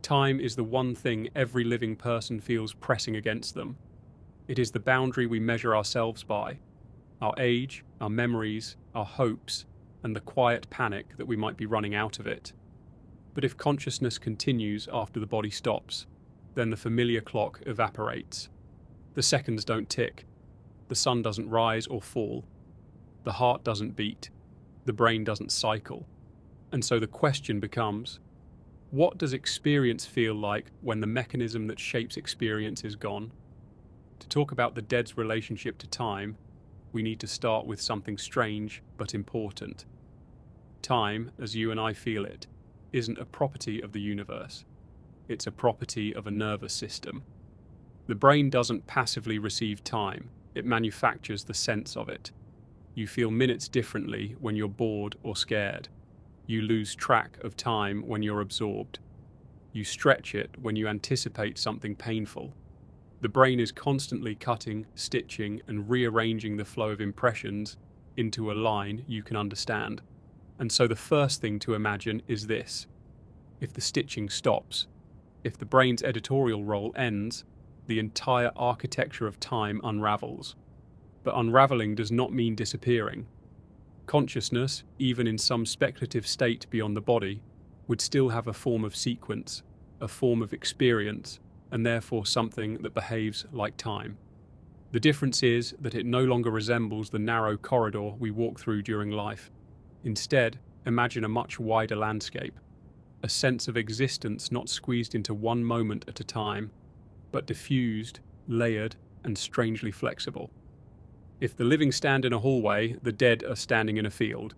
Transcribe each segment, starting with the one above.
Time is the one thing every living person feels pressing against them. It is the boundary we measure ourselves by, our age, our memories, our hopes, and the quiet panic that we might be running out of it. But if consciousness continues after the body stops, then the familiar clock evaporates. The seconds don't tick, the sun doesn't rise or fall, the heart doesn't beat, the brain doesn't cycle. And so the question becomes, what does experience feel like when the mechanism that shapes experience is gone? To talk about the dead's relationship to time, we need to start with something strange but important. Time, as you and I feel it, isn't a property of the universe. It's a property of a nervous system. The brain doesn't passively receive time, it manufactures the sense of it. You feel minutes differently when you're bored or scared. You lose track of time when you're absorbed. You stretch it when you anticipate something painful. The brain is constantly cutting, stitching, and rearranging the flow of impressions into a line you can understand. And so the first thing to imagine is this. If the stitching stops, if the brain's editorial role ends, the entire architecture of time unravels. But unraveling does not mean disappearing. Consciousness, even in some speculative state beyond the body, would still have a form of sequence, a form of experience, and therefore something that behaves like time. The difference is that it no longer resembles the narrow corridor we walk through during life. Instead, imagine a much wider landscape, a sense of existence not squeezed into one moment at a time, but diffused, layered, and strangely flexible. If the living stand in a hallway, the dead are standing in a field.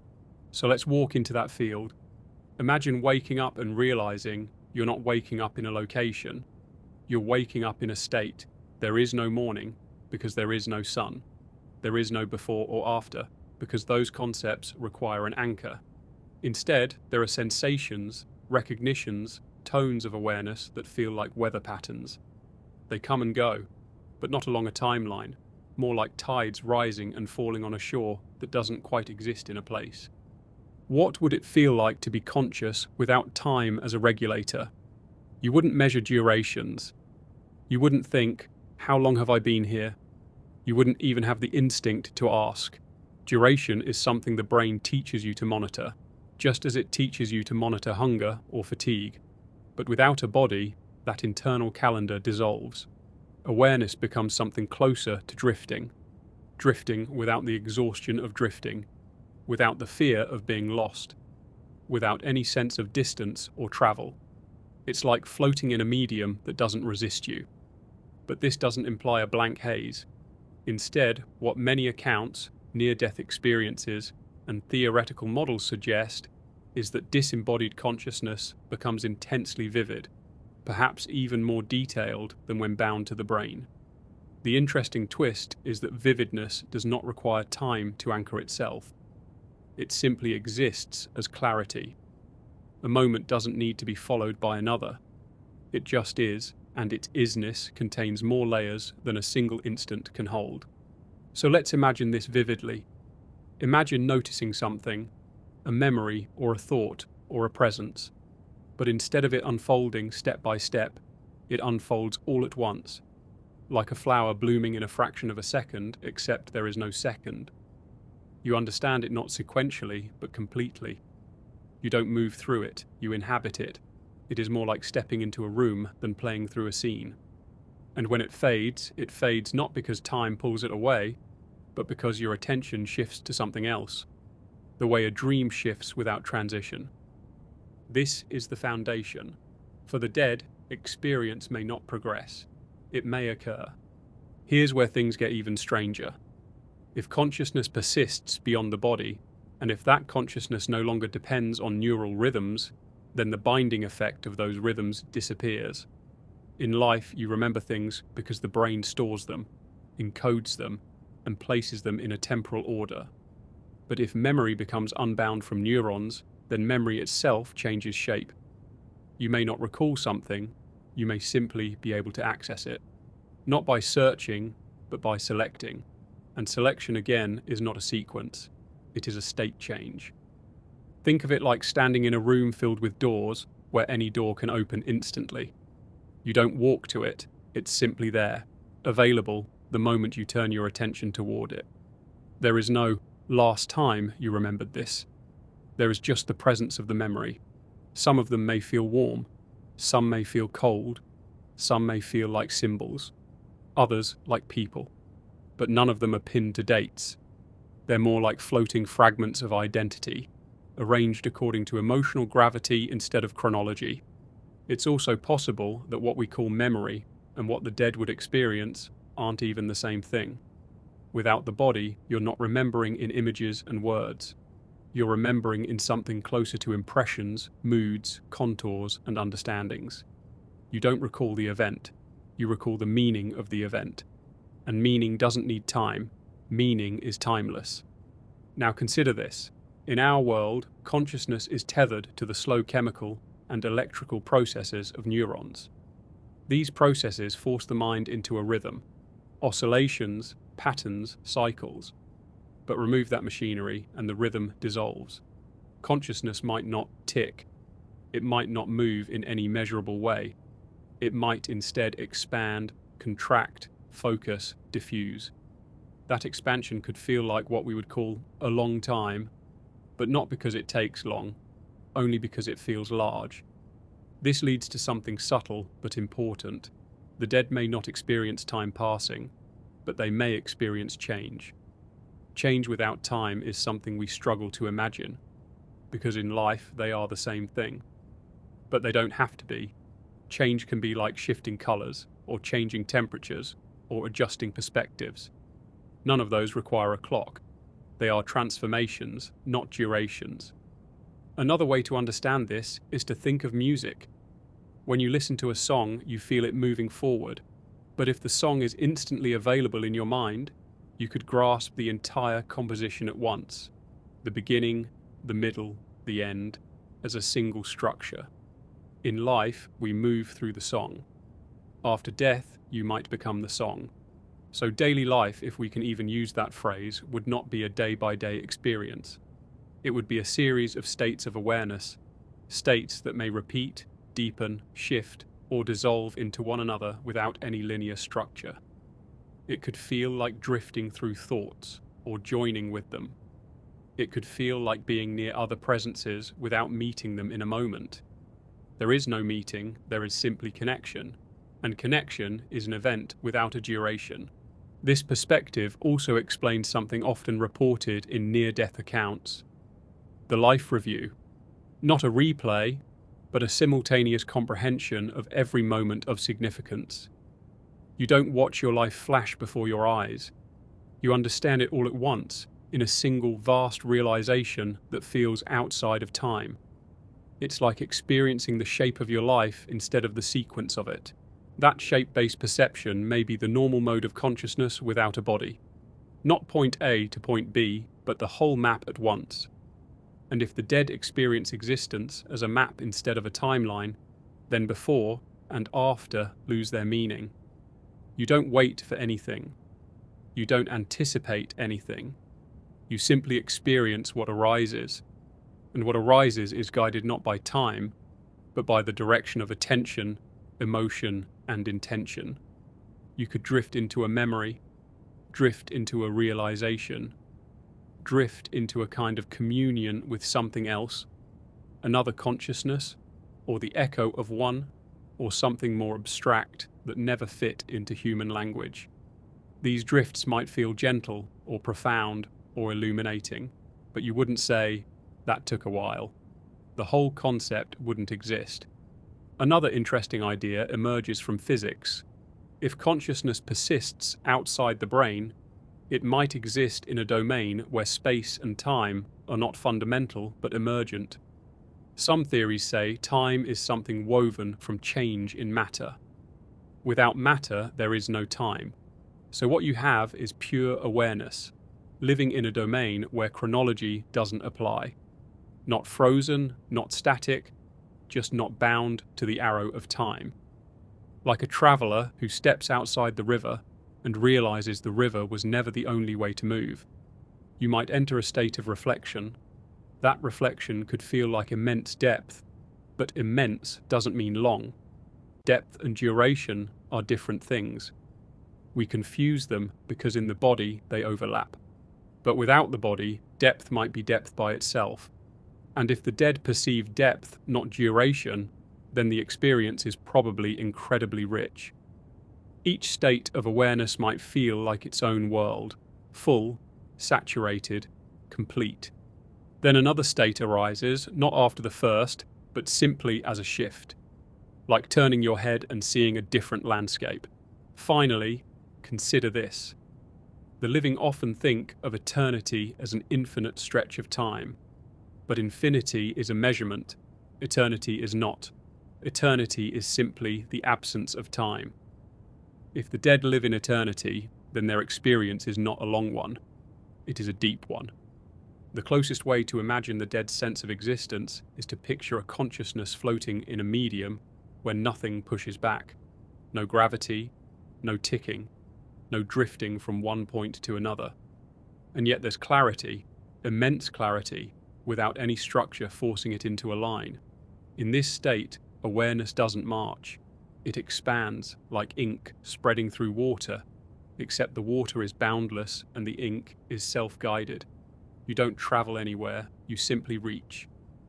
So let's walk into that field. Imagine waking up and realizing you're not waking up in a location. You're waking up in a state. There is no morning because there is no sun. There is no before or after because those concepts require an anchor. Instead, there are sensations, recognitions, tones of awareness that feel like weather patterns. They come and go, but not along a timeline, more like tides rising and falling on a shore that doesn't quite exist in a place. What would it feel like to be conscious without time as a regulator? You wouldn't measure durations. You wouldn't think, how long have I been here? You wouldn't even have the instinct to ask. Duration is something the brain teaches you to monitor, just as it teaches you to monitor hunger or fatigue. But without a body, that internal calendar dissolves. Awareness becomes something closer to drifting. Drifting without the exhaustion of drifting, without the fear of being lost, without any sense of distance or travel. It's like floating in a medium that doesn't resist you. But this doesn't imply a blank haze. Instead, what many accounts, near-death experiences, and theoretical models suggest is that disembodied consciousness becomes intensely vivid, perhaps even more detailed than when bound to the brain. The interesting twist is that vividness does not require time to anchor itself. It simply exists as clarity. A moment doesn't need to be followed by another. It just is, and its isness contains more layers than a single instant can hold. So let's imagine this vividly. Imagine noticing something, a memory or a thought or a presence. But instead of it unfolding step by step, it unfolds all at once, like a flower blooming in a fraction of a second, except there is no second. You understand it not sequentially, but completely. You don't move through it, you inhabit it. It is more like stepping into a room than playing through a scene. And when it fades not because time pulls it away, but because your attention shifts to something else, the way a dream shifts without transition. This is the foundation. For the dead, experience may not progress. It may occur. Here's where things get even stranger. If consciousness persists beyond the body, and if that consciousness no longer depends on neural rhythms, then the binding effect of those rhythms disappears. In life, you remember things because the brain stores them, encodes them, and places them in a temporal order. But if memory becomes unbound from neurons, then memory itself changes shape. You may not recall something, you may simply be able to access it. Not by searching, but by selecting. And selection again is not a sequence, it is a state change. Think of it like standing in a room filled with doors, where any door can open instantly. You don't walk to it, it's simply there, available the moment you turn your attention toward it. There is no last time you remembered this. There is just the presence of the memory. Some of them may feel warm, some may feel cold, some may feel like symbols, others like people. But none of them are pinned to dates. They're more like floating fragments of identity, arranged according to emotional gravity instead of chronology. It's also possible that what we call memory and what the dead would experience aren't even the same thing. Without the body, you're not remembering in images and words. You're remembering in something closer to impressions, moods, contours, and understandings. You don't recall the event, you recall the meaning of the event. And meaning doesn't need time, meaning is timeless. Now consider this. In our world, consciousness is tethered to the slow chemical and electrical processes of neurons. These processes force the mind into a rhythm, oscillations, patterns, cycles. But remove that machinery and the rhythm dissolves. Consciousness might not tick. It might not move in any measurable way. It might instead expand, contract, focus, diffuse. That expansion could feel like what we would call a long time, but not because it takes long, only because it feels large. This leads to something subtle but important. The dead may not experience time passing, but they may experience change. Change without time is something we struggle to imagine, because in life they are the same thing. But they don't have to be. Change can be like shifting colours, or changing temperatures, or adjusting perspectives. None of those require a clock. They are transformations, not durations. Another way to understand this is to think of music. When you listen to a song, you feel it moving forward. But if the song is instantly available in your mind, you could grasp the entire composition at once, the beginning, the middle, the end, as a single structure. In life, we move through the song. After death, you might become the song. So daily life, if we can even use that phrase, would not be a day-by-day experience. It would be a series of states of awareness, states that may repeat, deepen, shift, or dissolve into one another without any linear structure. It could feel like drifting through thoughts, or joining with them. It could feel like being near other presences without meeting them in a moment. There is no meeting, there is simply connection, and connection is an event without a duration. This perspective also explains something often reported in near-death accounts: the life review. Not a replay, but a simultaneous comprehension of every moment of significance. You don't watch your life flash before your eyes. You understand it all at once, in a single vast realization that feels outside of time. It's like experiencing the shape of your life instead of the sequence of it. That shape-based perception may be the normal mode of consciousness without a body. Not point A to point B, but the whole map at once. And if the dead experience existence as a map instead of a timeline, then before and after lose their meaning. You don't wait for anything. You don't anticipate anything. You simply experience what arises. And what arises is guided not by time, but by the direction of attention, emotion, and intention. You could drift into a memory, drift into a realization, drift into a kind of communion with something else, another consciousness, or the echo of one, or something more abstract that never fit into human language. These drifts might feel gentle, or profound, or illuminating, but you wouldn't say, "That took a while." The whole concept wouldn't exist. Another interesting idea emerges from physics. If consciousness persists outside the brain, it might exist in a domain where space and time are not fundamental but emergent. Some theories say time is something woven from change in matter. Without matter, there is no time. So what you have is pure awareness, living in a domain where chronology doesn't apply. Not frozen, not static, just not bound to the arrow of time. Like a traveller who steps outside the river and realizes the river was never the only way to move. You might enter a state of reflection. That reflection could feel like immense depth, But immense doesn't mean long. Depth and duration are different things. We confuse them because in the body they overlap. But without the body, depth might be depth by itself. And if the dead perceive depth, not duration, then the experience is probably incredibly rich. Each state of awareness might feel like its own world, full, saturated, complete. Then another state arises, not after the first, but simply as a shift, like turning your head and seeing a different landscape. Finally, consider this. The living often think of eternity as an infinite stretch of time, but infinity is a measurement, eternity is not. Eternity is simply the absence of time. If the dead live in eternity, then their experience is not a long one, it is a deep one. The closest way to imagine the dead's sense of existence is to picture a consciousness floating in a medium where nothing pushes back. No gravity, no ticking, no drifting from one point to another. And yet there's clarity, immense clarity, without any structure forcing it into a line. In this state, awareness doesn't march. It expands like ink spreading through water, except the water is boundless and the ink is self-guided. You don't travel anywhere, you simply reach.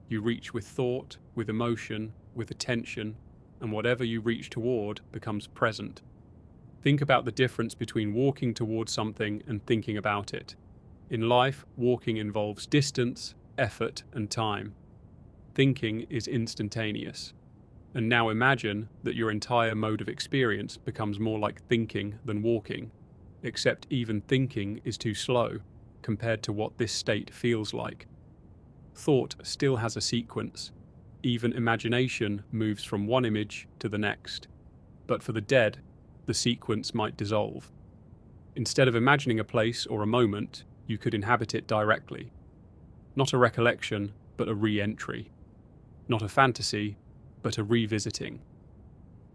You reach with thought, with emotion, with attention, and whatever you reach toward becomes present. Think about the difference between walking towards something and thinking about it. In life, walking involves distance, effort, and time. Thinking is instantaneous. And now imagine that your entire mode of experience becomes more like thinking than walking, except even thinking is too slow compared to what this state feels like. Thought still has a sequence. Even imagination moves from one image to the next. But for the dead, the sequence might dissolve. Instead of imagining a place or a moment, you could inhabit it directly. Not a recollection, but a re-entry. Not a fantasy, but a revisiting.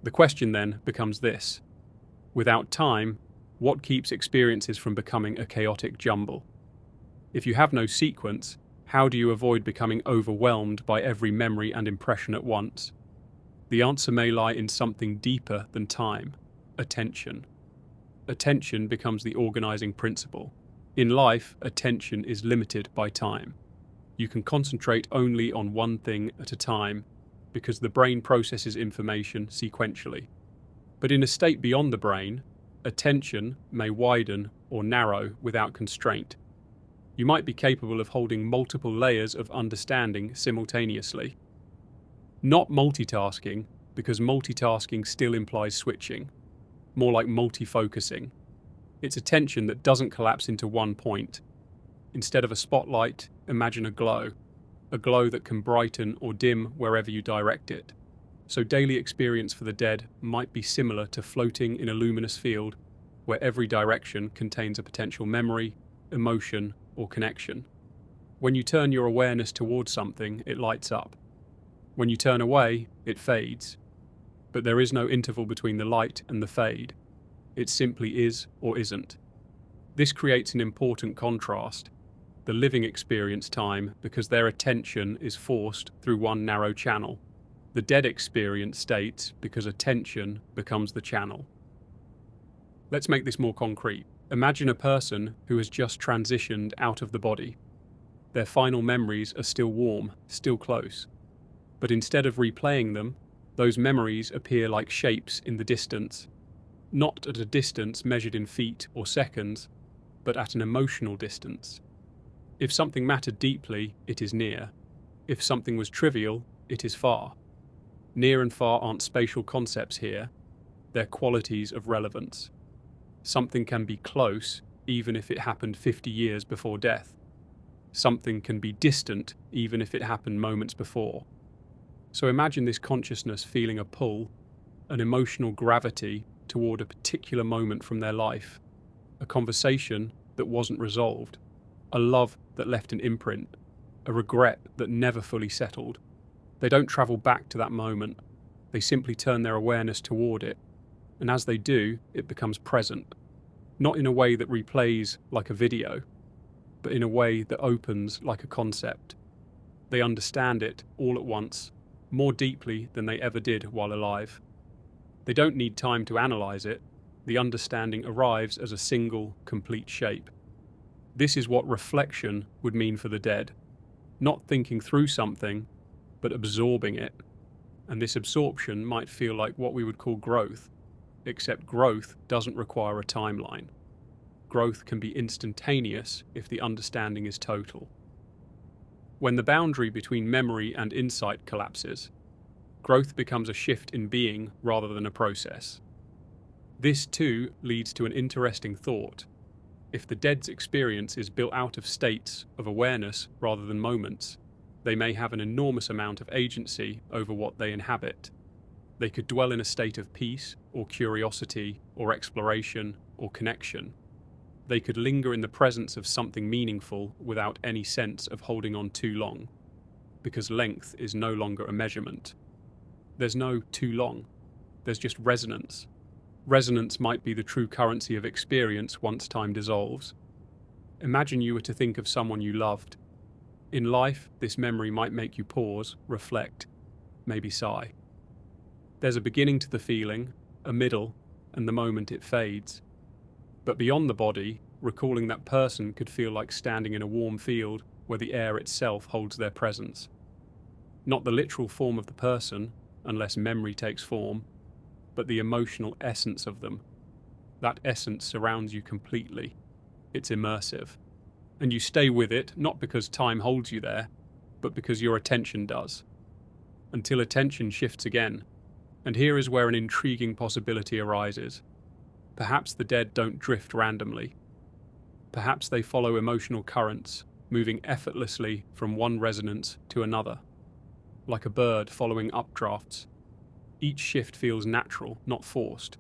The question then becomes this. Without time, what keeps experiences from becoming a chaotic jumble? If you have no sequence, how do you avoid becoming overwhelmed by every memory and impression at once? The answer may lie in something deeper than time: attention. Attention becomes the organizing principle. In life, attention is limited by time. You can concentrate only on one thing at a time because the brain processes information sequentially. But in a state beyond the brain, attention may widen or narrow without constraint. You might be capable of holding multiple layers of understanding simultaneously. Not multitasking, because multitasking still implies switching. More like multi-focusing. It's attention that doesn't collapse into one point. Instead of a spotlight, imagine a glow that can brighten or dim wherever you direct it. So daily experience for the dead might be similar to floating in a luminous field where every direction contains a potential memory, emotion, or connection. When you turn your awareness towards something, it lights up. When you turn away, it fades. But there is no interval between the light and the fade. It simply is or isn't. This creates an important contrast. The living experience time because their attention is forced through one narrow channel. The dead experience states because attention becomes the channel. Let's make this more concrete. Imagine a person who has just transitioned out of the body. Their final memories are still warm, still close. But instead of replaying them, those memories appear like shapes in the distance. Not at a distance measured in feet or seconds, but at an emotional distance. If something mattered deeply, it is near. If something was trivial, it is far. Near and far aren't spatial concepts here, they're qualities of relevance. Something can be close, even if it happened 50 years before death. Something can be distant, even if it happened moments before. So imagine this consciousness feeling a pull, an emotional gravity toward a particular moment from their life, a conversation that wasn't resolved, a love that left an imprint, a regret that never fully settled. They don't travel back to that moment, they simply turn their awareness toward it. And as they do, it becomes present, not in a way that replays like a video, but in a way that opens like a concept. They understand it all at once, more deeply than they ever did while alive. They don't need time to analyze it. The understanding arrives as a single, complete shape. This is what reflection would mean for the dead. Not thinking through something, but absorbing it. And this absorption might feel like what we would call growth, except growth doesn't require a timeline. Growth can be instantaneous if the understanding is total. When the boundary between memory and insight collapses, growth becomes a shift in being rather than a process. This too leads to an interesting thought. If the dead's experience is built out of states of awareness rather than moments, they may have an enormous amount of agency over what they inhabit. They could dwell in a state of peace, or curiosity, or exploration, or connection. They could linger in the presence of something meaningful without any sense of holding on too long, because length is no longer a measurement. There's no too long, there's just resonance. Resonance might be the true currency of experience once time dissolves. Imagine you were to think of someone you loved. In life, this memory might make you pause, reflect, maybe sigh. There's a beginning to the feeling, a middle, and the moment it fades. But beyond the body, recalling that person could feel like standing in a warm field where the air itself holds their presence. Not the literal form of the person, unless memory takes form, but the emotional essence of them. That essence surrounds you completely. It's immersive. And you stay with it, not because time holds you there, but because your attention does. Until attention shifts again. And here is where an intriguing possibility arises. Perhaps the dead don't drift randomly. Perhaps they follow emotional currents, moving effortlessly from one resonance to another, like a bird following updrafts. Each shift feels natural, not forced.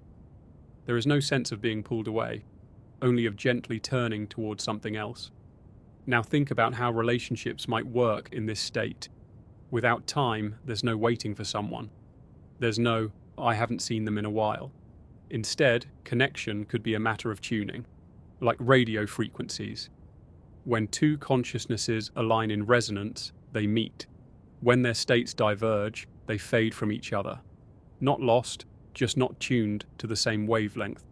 There is no sense of being pulled away, only of gently turning towards something else. Now think about how relationships might work in this state. Without time, there's no waiting for someone. There's no, I haven't seen them in a while. Instead, connection could be a matter of tuning, like radio frequencies. When two consciousnesses align in resonance, they meet. When their states diverge, they fade from each other. Not lost, just not tuned to the same wavelength.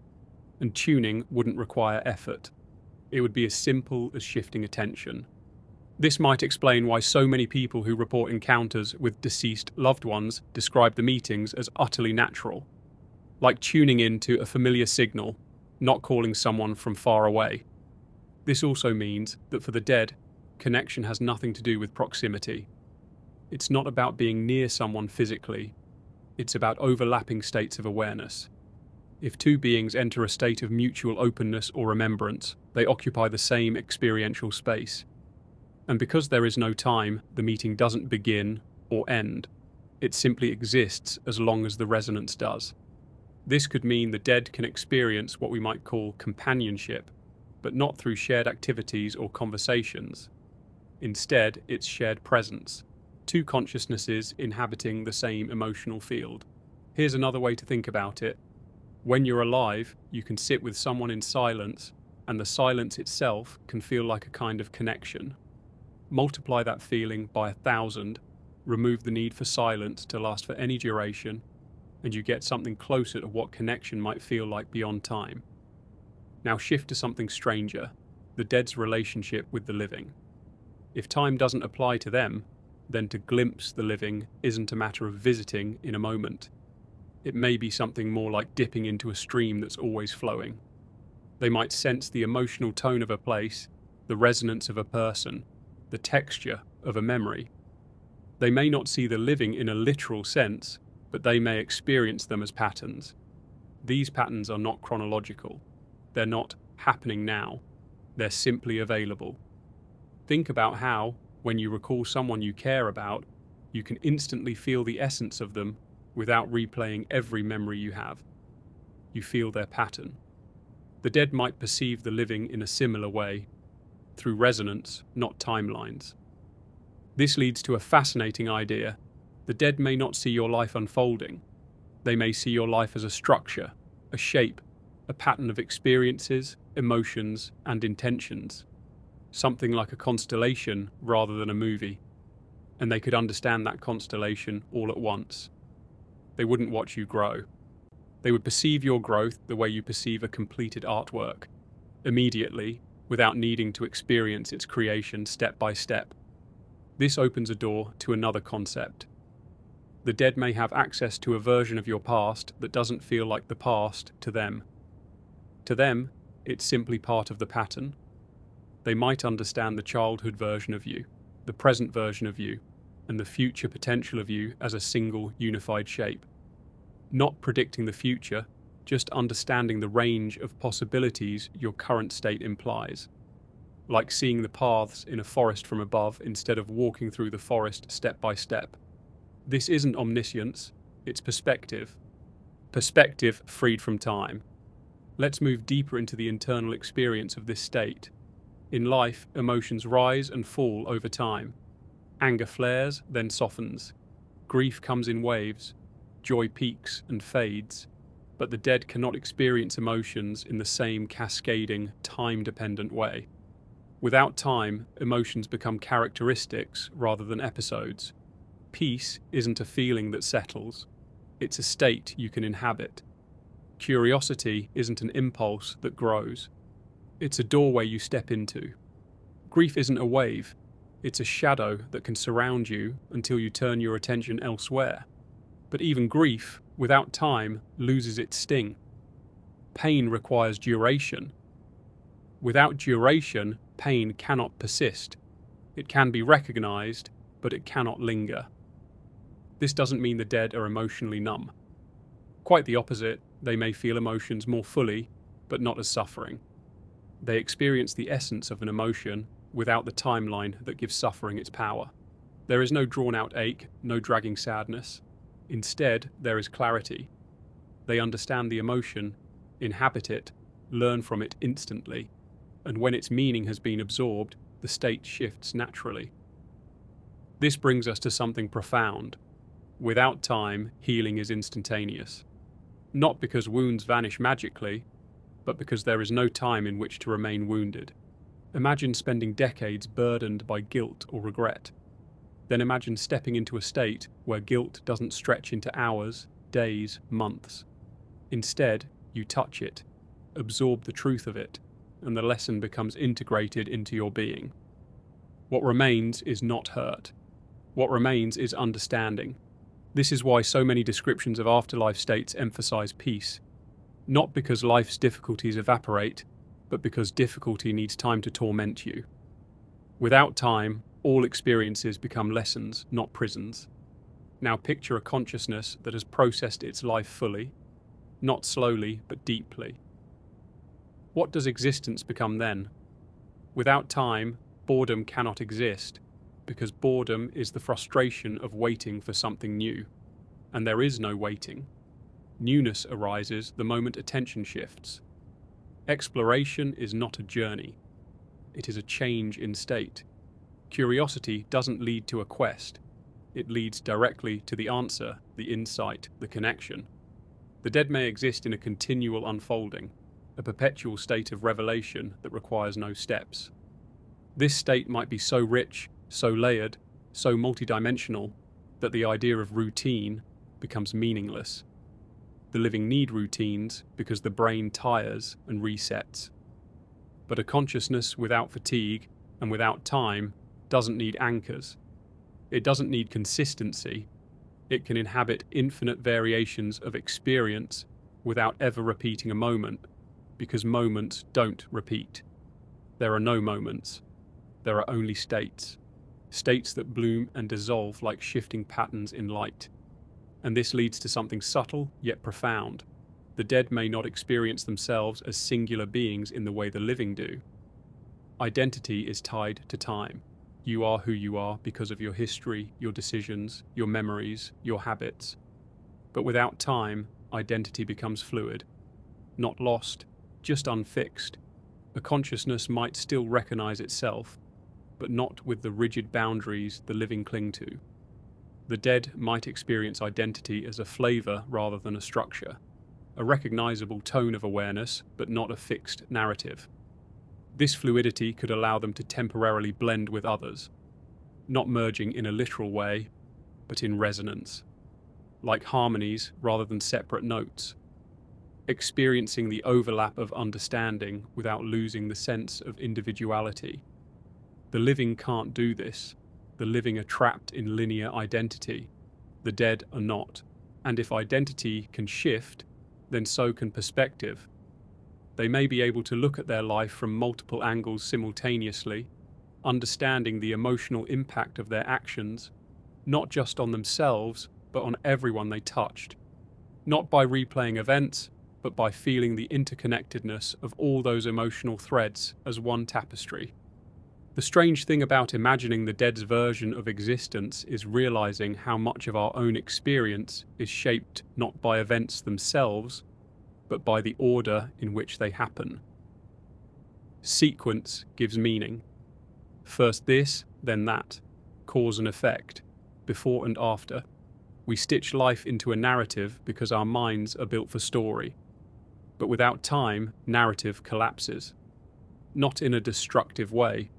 And tuning wouldn't require effort. It would be as simple as shifting attention. This might explain why so many people who report encounters with deceased loved ones describe the meetings as utterly natural, like tuning into a familiar signal, not calling someone from far away. This also means that for the dead, connection has nothing to do with proximity. It's not about being near someone physically. It's about overlapping states of awareness. If two beings enter a state of mutual openness or remembrance, they occupy the same experiential space. And because there is no time, the meeting doesn't begin or end. It simply exists as long as the resonance does. This could mean the dead can experience what we might call companionship, but not through shared activities or conversations. Instead, it's shared presence. Two consciousnesses inhabiting the same emotional field. Here's another way to think about it. When you're alive, you can sit with someone in silence, and the silence itself can feel like a kind of connection. Multiply that feeling by 1,000, remove the need for silence to last for any duration, and you get something closer to what connection might feel like beyond time. Now shift to something stranger, the dead's relationship with the living. If time doesn't apply to them, then to glimpse the living isn't a matter of visiting in a moment. It may be something more like dipping into a stream that's always flowing. They might sense the emotional tone of a place, the resonance of a person, the texture of a memory. They may not see the living in a literal sense, but they may experience them as patterns. These patterns are not chronological. They're not happening now. They're simply available. Think about how, when you recall someone you care about, you can instantly feel the essence of them without replaying every memory you have. You feel their pattern. The dead might perceive the living in a similar way, through resonance, not timelines. This leads to a fascinating idea. The dead may not see your life unfolding. They may see your life as a structure, a shape, a pattern of experiences, emotions, and intentions. Something like a constellation rather than a movie. and they could understand that constellation all at once. They wouldn't watch you grow. They would perceive your growth the way you perceive a completed artwork, immediately, without needing to experience its creation step by step. This opens a door to another concept. The dead may have access to a version of your past that doesn't feel like the past to them. To them, it's simply part of the pattern. They might understand the childhood version of you, the present version of you, and the future potential of you as a single unified shape. Not predicting the future, just understanding the range of possibilities your current state implies. Like seeing the paths in a forest from above instead of walking through the forest step by step. This isn't omniscience, it's perspective. Perspective freed from time. Let's move deeper into the internal experience of this state. In life, emotions rise and fall over time. Anger flares, then softens. Grief comes in waves. Joy peaks and fades. But the dead cannot experience emotions in the same cascading, time-dependent way. Without time, emotions become characteristics rather than episodes. Peace isn't a feeling that settles. It's a state you can inhabit. Curiosity isn't an impulse that grows. It's a doorway you step into. Grief isn't a wave. It's a shadow that can surround you until you turn your attention elsewhere. But even grief, without time, loses its sting. Pain requires duration. Without duration, pain cannot persist. It can be recognized, but it cannot linger. This doesn't mean the dead are emotionally numb. Quite the opposite, they may feel emotions more fully, but not as suffering. They experience the essence of an emotion without the timeline that gives suffering its power. There is no drawn-out ache, no dragging sadness. Instead, there is clarity. They understand the emotion, inhabit it, learn from it instantly, and when its meaning has been absorbed, the state shifts naturally. This brings us to something profound. Without time, healing is instantaneous. Not because wounds vanish magically, but because there is no time in which to remain wounded. Imagine spending decades burdened by guilt or regret. Then imagine stepping into a state where guilt doesn't stretch into hours, days, months. Instead, you touch it, absorb the truth of it, and the lesson becomes integrated into your being. What remains is not hurt. What remains is understanding. This is why so many descriptions of afterlife states emphasize peace. Not because life's difficulties evaporate, but because difficulty needs time to torment you. Without time, all experiences become lessons, not prisons. Now picture a consciousness that has processed its life fully, not slowly, but deeply. What does existence become then? Without time, boredom cannot exist, because boredom is the frustration of waiting for something new. And there is no waiting. Newness arises the moment attention shifts. Exploration is not a journey. It is a change in state. Curiosity doesn't lead to a quest. It leads directly to the answer, the insight, the connection. The dead may exist in a continual unfolding, a perpetual state of revelation that requires no steps. This state might be so rich, so layered, so multidimensional, that the idea of routine becomes meaningless. The living need routines because the brain tires and resets. But a consciousness without fatigue and without time doesn't need anchors. It doesn't need consistency. It can inhabit infinite variations of experience without ever repeating a moment, because moments don't repeat. There are no moments. There are only states. States that bloom and dissolve like shifting patterns in light. And this leads to something subtle yet profound. The dead may not experience themselves as singular beings in the way the living do. Identity is tied to time. You are who you are because of your history, your decisions, your memories, your habits. But without time, identity becomes fluid. Not lost, just unfixed. A consciousness might still recognize itself, but not with the rigid boundaries the living cling to. The dead might experience identity as a flavor rather than a structure, a recognizable tone of awareness, but not a fixed narrative. This fluidity could allow them to temporarily blend with others. not merging in a literal way, but in resonance, like harmonies rather than separate notes, experiencing the overlap of understanding without losing the sense of individuality. The living can't do this. The living are trapped in linear identity. The dead are not. And if identity can shift, then so can perspective. They may be able to look at their life from multiple angles simultaneously, understanding the emotional impact of their actions, not just on themselves, but on everyone they touched. Not by replaying events, but by feeling the interconnectedness of all those emotional threads as one tapestry. The strange thing about imagining the dead's version of existence is realizing how much of our own experience is shaped not by events themselves, but by the order in which they happen. Sequence gives meaning. First this, then that. Cause and effect. Before and after. We stitch life into a narrative because our minds are built for story. But without time, narrative collapses. Not in a destructive way,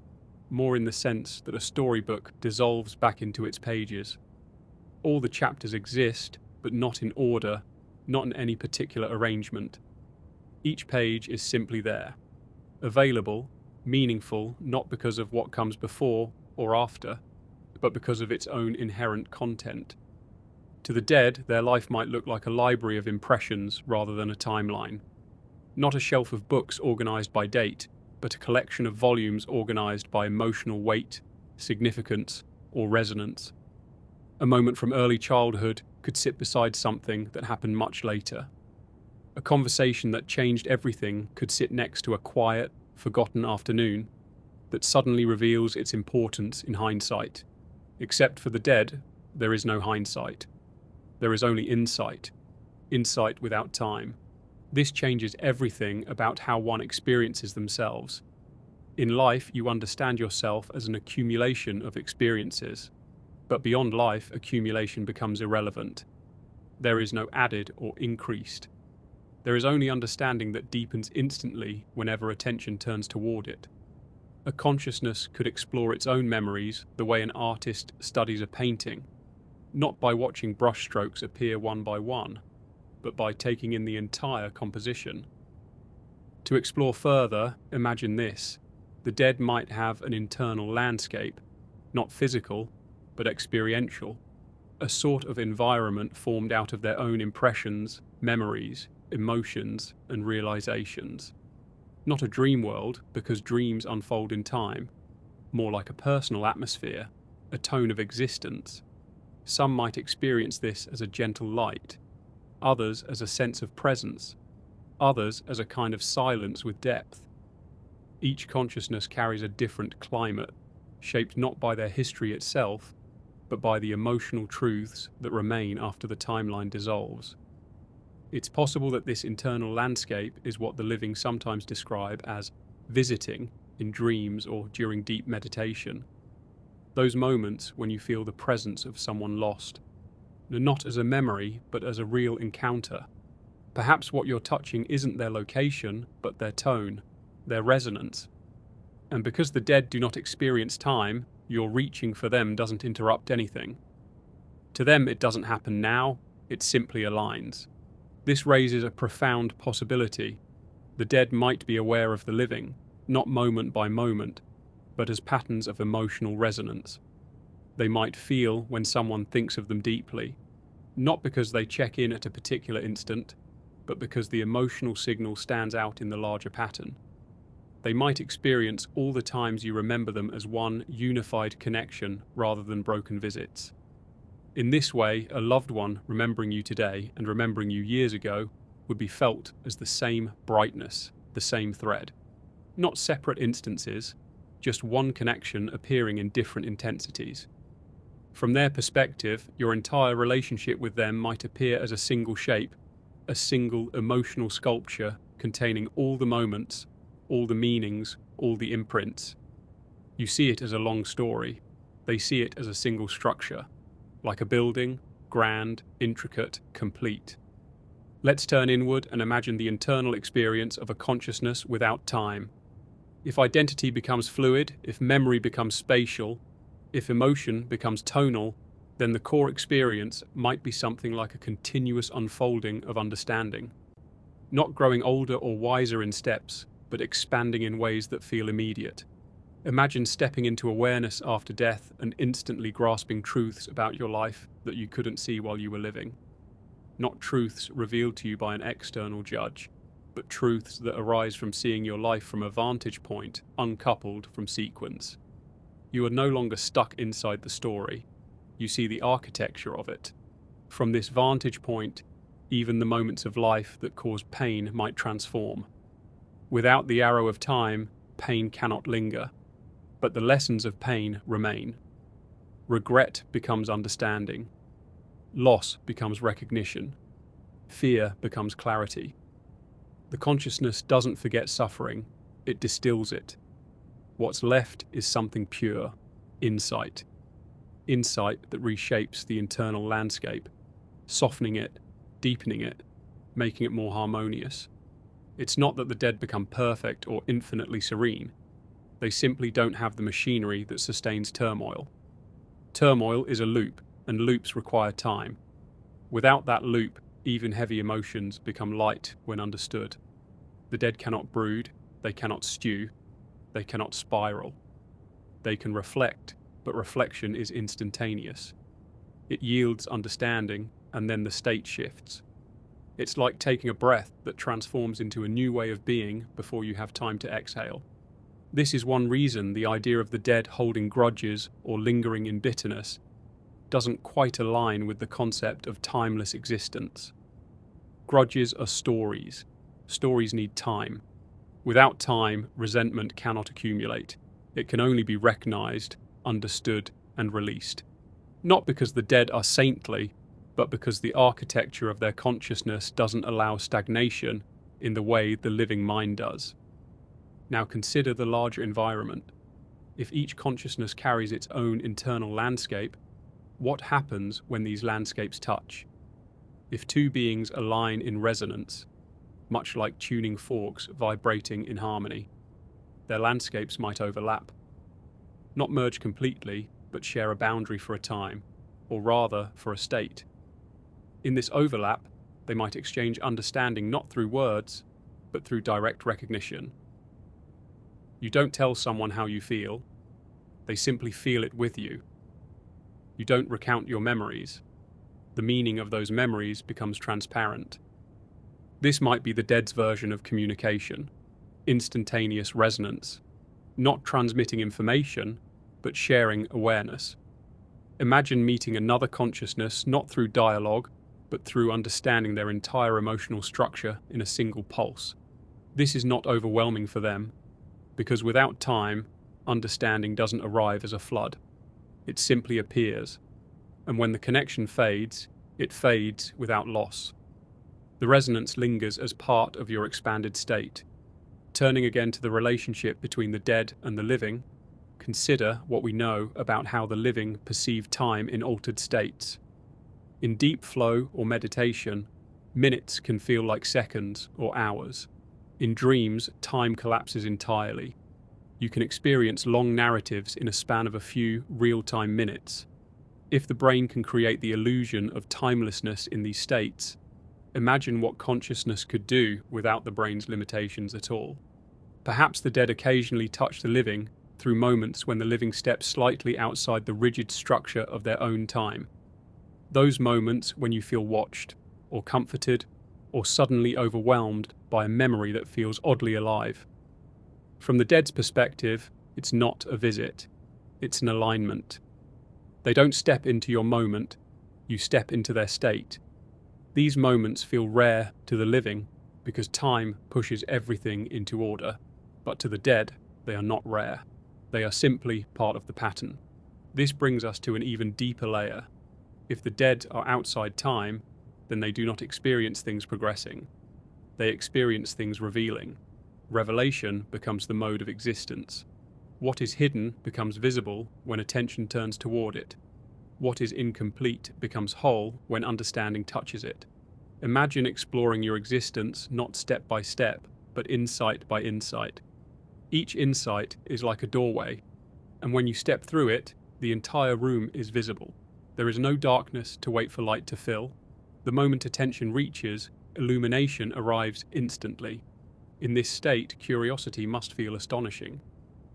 more in the sense that a storybook dissolves back into its pages. All the chapters exist, but not in order, not in any particular arrangement. Each page is simply there, available, meaningful not because of what comes before or after, but because of its own inherent content. To the dead, their life might look like a library of impressions rather than a timeline. Not a shelf of books organized by date, but a collection of volumes organized by emotional weight, significance, or resonance. A moment from early childhood could sit beside something that happened much later. A conversation that changed everything could sit next to a quiet, forgotten afternoon that suddenly reveals its importance in hindsight. Except for the dead, there is no hindsight. There is only insight. Insight without time. This changes everything about how one experiences themselves. In life, you understand yourself as an accumulation of experiences. But beyond life, accumulation becomes irrelevant. There is no added or increased. There is only understanding that deepens instantly whenever attention turns toward it. A consciousness could explore its own memories the way an artist studies a painting, not by watching brushstrokes appear one by one, but by taking in the entire composition. To explore further, imagine this. The dead might have an internal landscape, not physical, but experiential, a sort of environment formed out of their own impressions, memories, emotions, and realizations. Not a dream world, because dreams unfold in time, more like a personal atmosphere, a tone of existence. Some might experience this as a gentle light, others as a sense of presence, others as a kind of silence with depth. Each consciousness carries a different climate, shaped not by their history itself, but by the emotional truths that remain after the timeline dissolves. It's possible that this internal landscape is what the living sometimes describe as visiting in dreams or during deep meditation. Those moments when you feel the presence of someone lost, not as a memory, but as a real encounter. Perhaps what you're touching isn't their location, but their tone, their resonance. And because the dead do not experience time, your reaching for them doesn't interrupt anything. To them, it doesn't happen now, it simply aligns. This raises a profound possibility. The dead might be aware of the living, not moment by moment, but as patterns of emotional resonance. They might feel when someone thinks of them deeply, not because they check in at a particular instant, but because the emotional signal stands out in the larger pattern. They might experience all the times you remember them as one unified connection rather than broken visits. In this way, a loved one remembering you today and remembering you years ago would be felt as the same brightness, the same thread. Not separate instances, just one connection appearing in different intensities. From their perspective, your entire relationship with them might appear as a single shape, a single emotional sculpture containing all the moments, all the meanings, all the imprints. You see it as a long story. They see it as a single structure, like a building, grand, intricate, complete. Let's turn inward and imagine the internal experience of a consciousness without time. If identity becomes fluid, if memory becomes spatial, If emotion becomes tonal, then the core experience might be something like a continuous unfolding of understanding, not growing older or wiser in steps, but expanding in ways that feel immediate. Imagine stepping into awareness after death and instantly grasping truths about your life that you couldn't see while you were living. Not truths revealed to you by an external judge, but truths that arise from seeing your life from a vantage point uncoupled from sequence. You are no longer stuck inside the story. You see the architecture of it. From this vantage point, even the moments of life that cause pain might transform. Without the arrow of time, pain cannot linger, but the lessons of pain remain. Regret becomes understanding. Loss becomes recognition. Fear becomes clarity. The consciousness doesn't forget suffering, it distills it. What's left is something pure, insight. Insight that reshapes the internal landscape, softening it, deepening it, making it more harmonious. It's not that the dead become perfect or infinitely serene. They simply don't have the machinery that sustains turmoil. Turmoil is a loop, and loops require time. Without that loop, even heavy emotions become light when understood. The dead cannot brood, they cannot stew, they cannot spiral. They can reflect, but reflection is instantaneous. It yields understanding, and then the state shifts. It's like taking a breath that transforms into a new way of being before you have time to exhale. This is one reason the idea of the dead holding grudges or lingering in bitterness doesn't quite align with the concept of timeless existence. Grudges are stories. Stories need time. Without time, resentment cannot accumulate. It can only be recognized, understood, and released. Not because the dead are saintly, but because the architecture of their consciousness doesn't allow stagnation in the way the living mind does. Now consider the larger environment. If each consciousness carries its own internal landscape, what happens when these landscapes touch? If two beings align in resonance, much like tuning forks vibrating in harmony, their landscapes might overlap. Not merge completely, but share a boundary for a time, or rather for a state. In this overlap, they might exchange understanding not through words, but through direct recognition. You don't tell someone how you feel, they simply feel it with you. You don't recount your memories. The meaning of those memories becomes transparent. This might be the dead's version of communication, instantaneous resonance, not transmitting information, but sharing awareness. Imagine meeting another consciousness not through dialogue, but through understanding their entire emotional structure in a single pulse. This is not overwhelming for them, because without time, understanding doesn't arrive as a flood. It simply appears, and when the connection fades, it fades without loss. The resonance lingers as part of your expanded state. Turning again to the relationship between the dead and the living, consider what we know about how the living perceive time in altered states. In deep flow or meditation, minutes can feel like seconds or hours. In dreams, time collapses entirely. You can experience long narratives in a span of a few real-time minutes. If the brain can create the illusion of timelessness in these states, imagine what consciousness could do without the brain's limitations at all. Perhaps the dead occasionally touch the living through moments when the living steps slightly outside the rigid structure of their own time. Those moments when you feel watched, or comforted, or suddenly overwhelmed by a memory that feels oddly alive. From the dead's perspective, it's not a visit, it's an alignment. They don't step into your moment, you step into their state. These moments feel rare to the living because time pushes everything into order, but to the dead, they are not rare. They are simply part of the pattern. This brings us to an even deeper layer. If the dead are outside time, then they do not experience things progressing. They experience things revealing. Revelation becomes the mode of existence. What is hidden becomes visible when attention turns toward it. What is incomplete becomes whole when understanding touches it. Imagine exploring your existence not step by step, but insight by insight. Each insight is like a doorway, and when you step through it, The entire room is visible. There is no darkness to wait for light to fill. The moment attention reaches, illumination arrives instantly. In this state, curiosity must feel astonishing.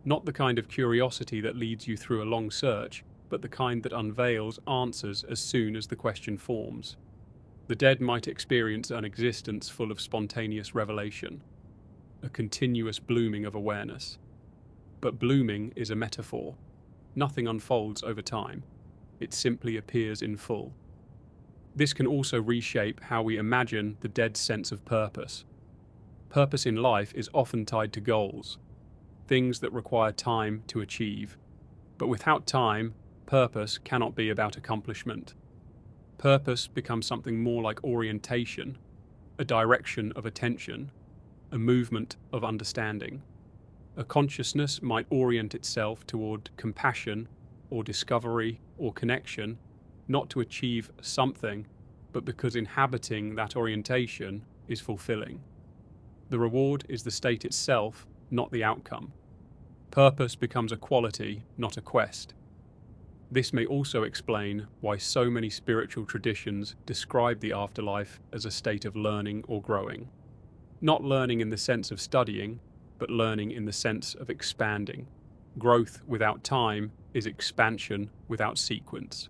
Not the kind of curiosity that leads you through a long search, but the kind that unveils answers as soon as the question forms. The dead might experience an existence full of spontaneous revelation, a continuous blooming of awareness. But blooming is a metaphor. Nothing unfolds over time. It simply appears in full. This can also reshape how we imagine the dead's sense of purpose. Purpose in life is often tied to goals, things that require time to achieve. But without time, purpose cannot be about accomplishment. Purpose becomes something more like orientation, a direction of attention, a movement of understanding. A consciousness might orient itself toward compassion or discovery or connection, not to achieve something, but because inhabiting that orientation is fulfilling. The reward is the state itself, not the outcome. Purpose becomes a quality, not a quest. This may also explain why so many spiritual traditions describe the afterlife as a state of learning or growing. Not learning in the sense of studying, but learning in the sense of expanding. Growth without time is expansion without sequence.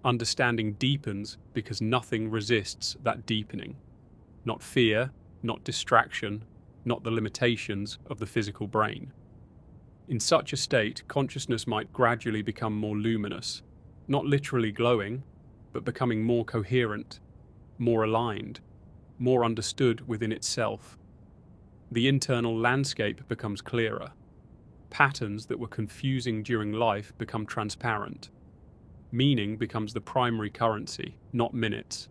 Understanding deepens because nothing resists that deepening. Not fear, not distraction, not the limitations of the physical brain. In such a state, consciousness might gradually become more luminous, not literally glowing, but becoming more coherent, more aligned, more understood within itself. The internal landscape becomes clearer. Patterns that were confusing during life become transparent. Meaning becomes the primary currency, not minutes.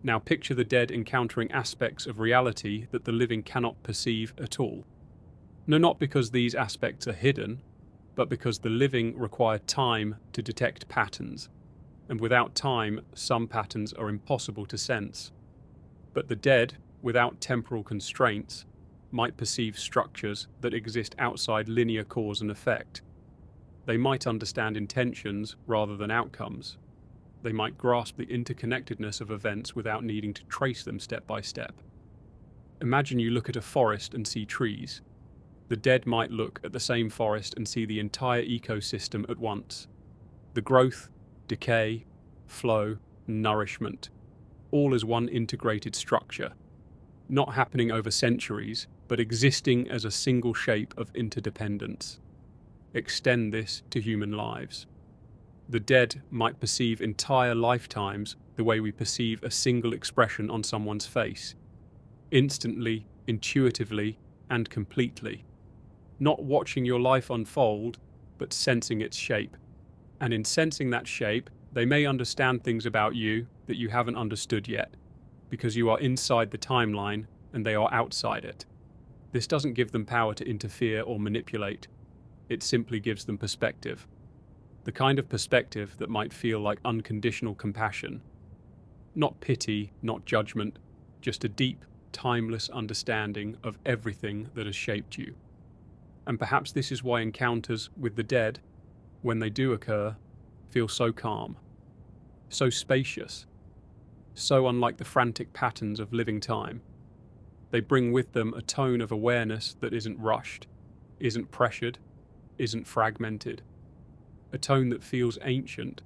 Now picture the dead encountering aspects of reality that the living cannot perceive at all. No, not because these aspects are hidden, but because the living require time to detect patterns, and without time, some patterns are impossible to sense. But the dead, without temporal constraints, might perceive structures that exist outside linear cause and effect. They might understand intentions rather than outcomes. They might grasp the interconnectedness of events without needing to trace them step by step. Imagine you look at a forest and see trees. The dead might look at the same forest and see the entire ecosystem at once. The growth, decay, flow, nourishment, all as one integrated structure, not happening over centuries, but existing as a single shape of interdependence. Extend this to human lives. The dead might perceive entire lifetimes the way we perceive a single expression on someone's face, instantly, intuitively, and completely. Not watching your life unfold, but sensing its shape. And in sensing that shape, they may understand things about you that you haven't understood yet, because you are inside the timeline and they are outside it. This doesn't give them power to interfere or manipulate. It simply gives them perspective. The kind of perspective that might feel like unconditional compassion. Not pity, not judgment, just a deep, timeless understanding of everything that has shaped you. And perhaps this is why encounters with the dead, when they do occur, feel so calm, so spacious, so unlike the frantic patterns of living time. They bring with them a tone of awareness that isn't rushed, isn't pressured, isn't fragmented. A tone that feels ancient,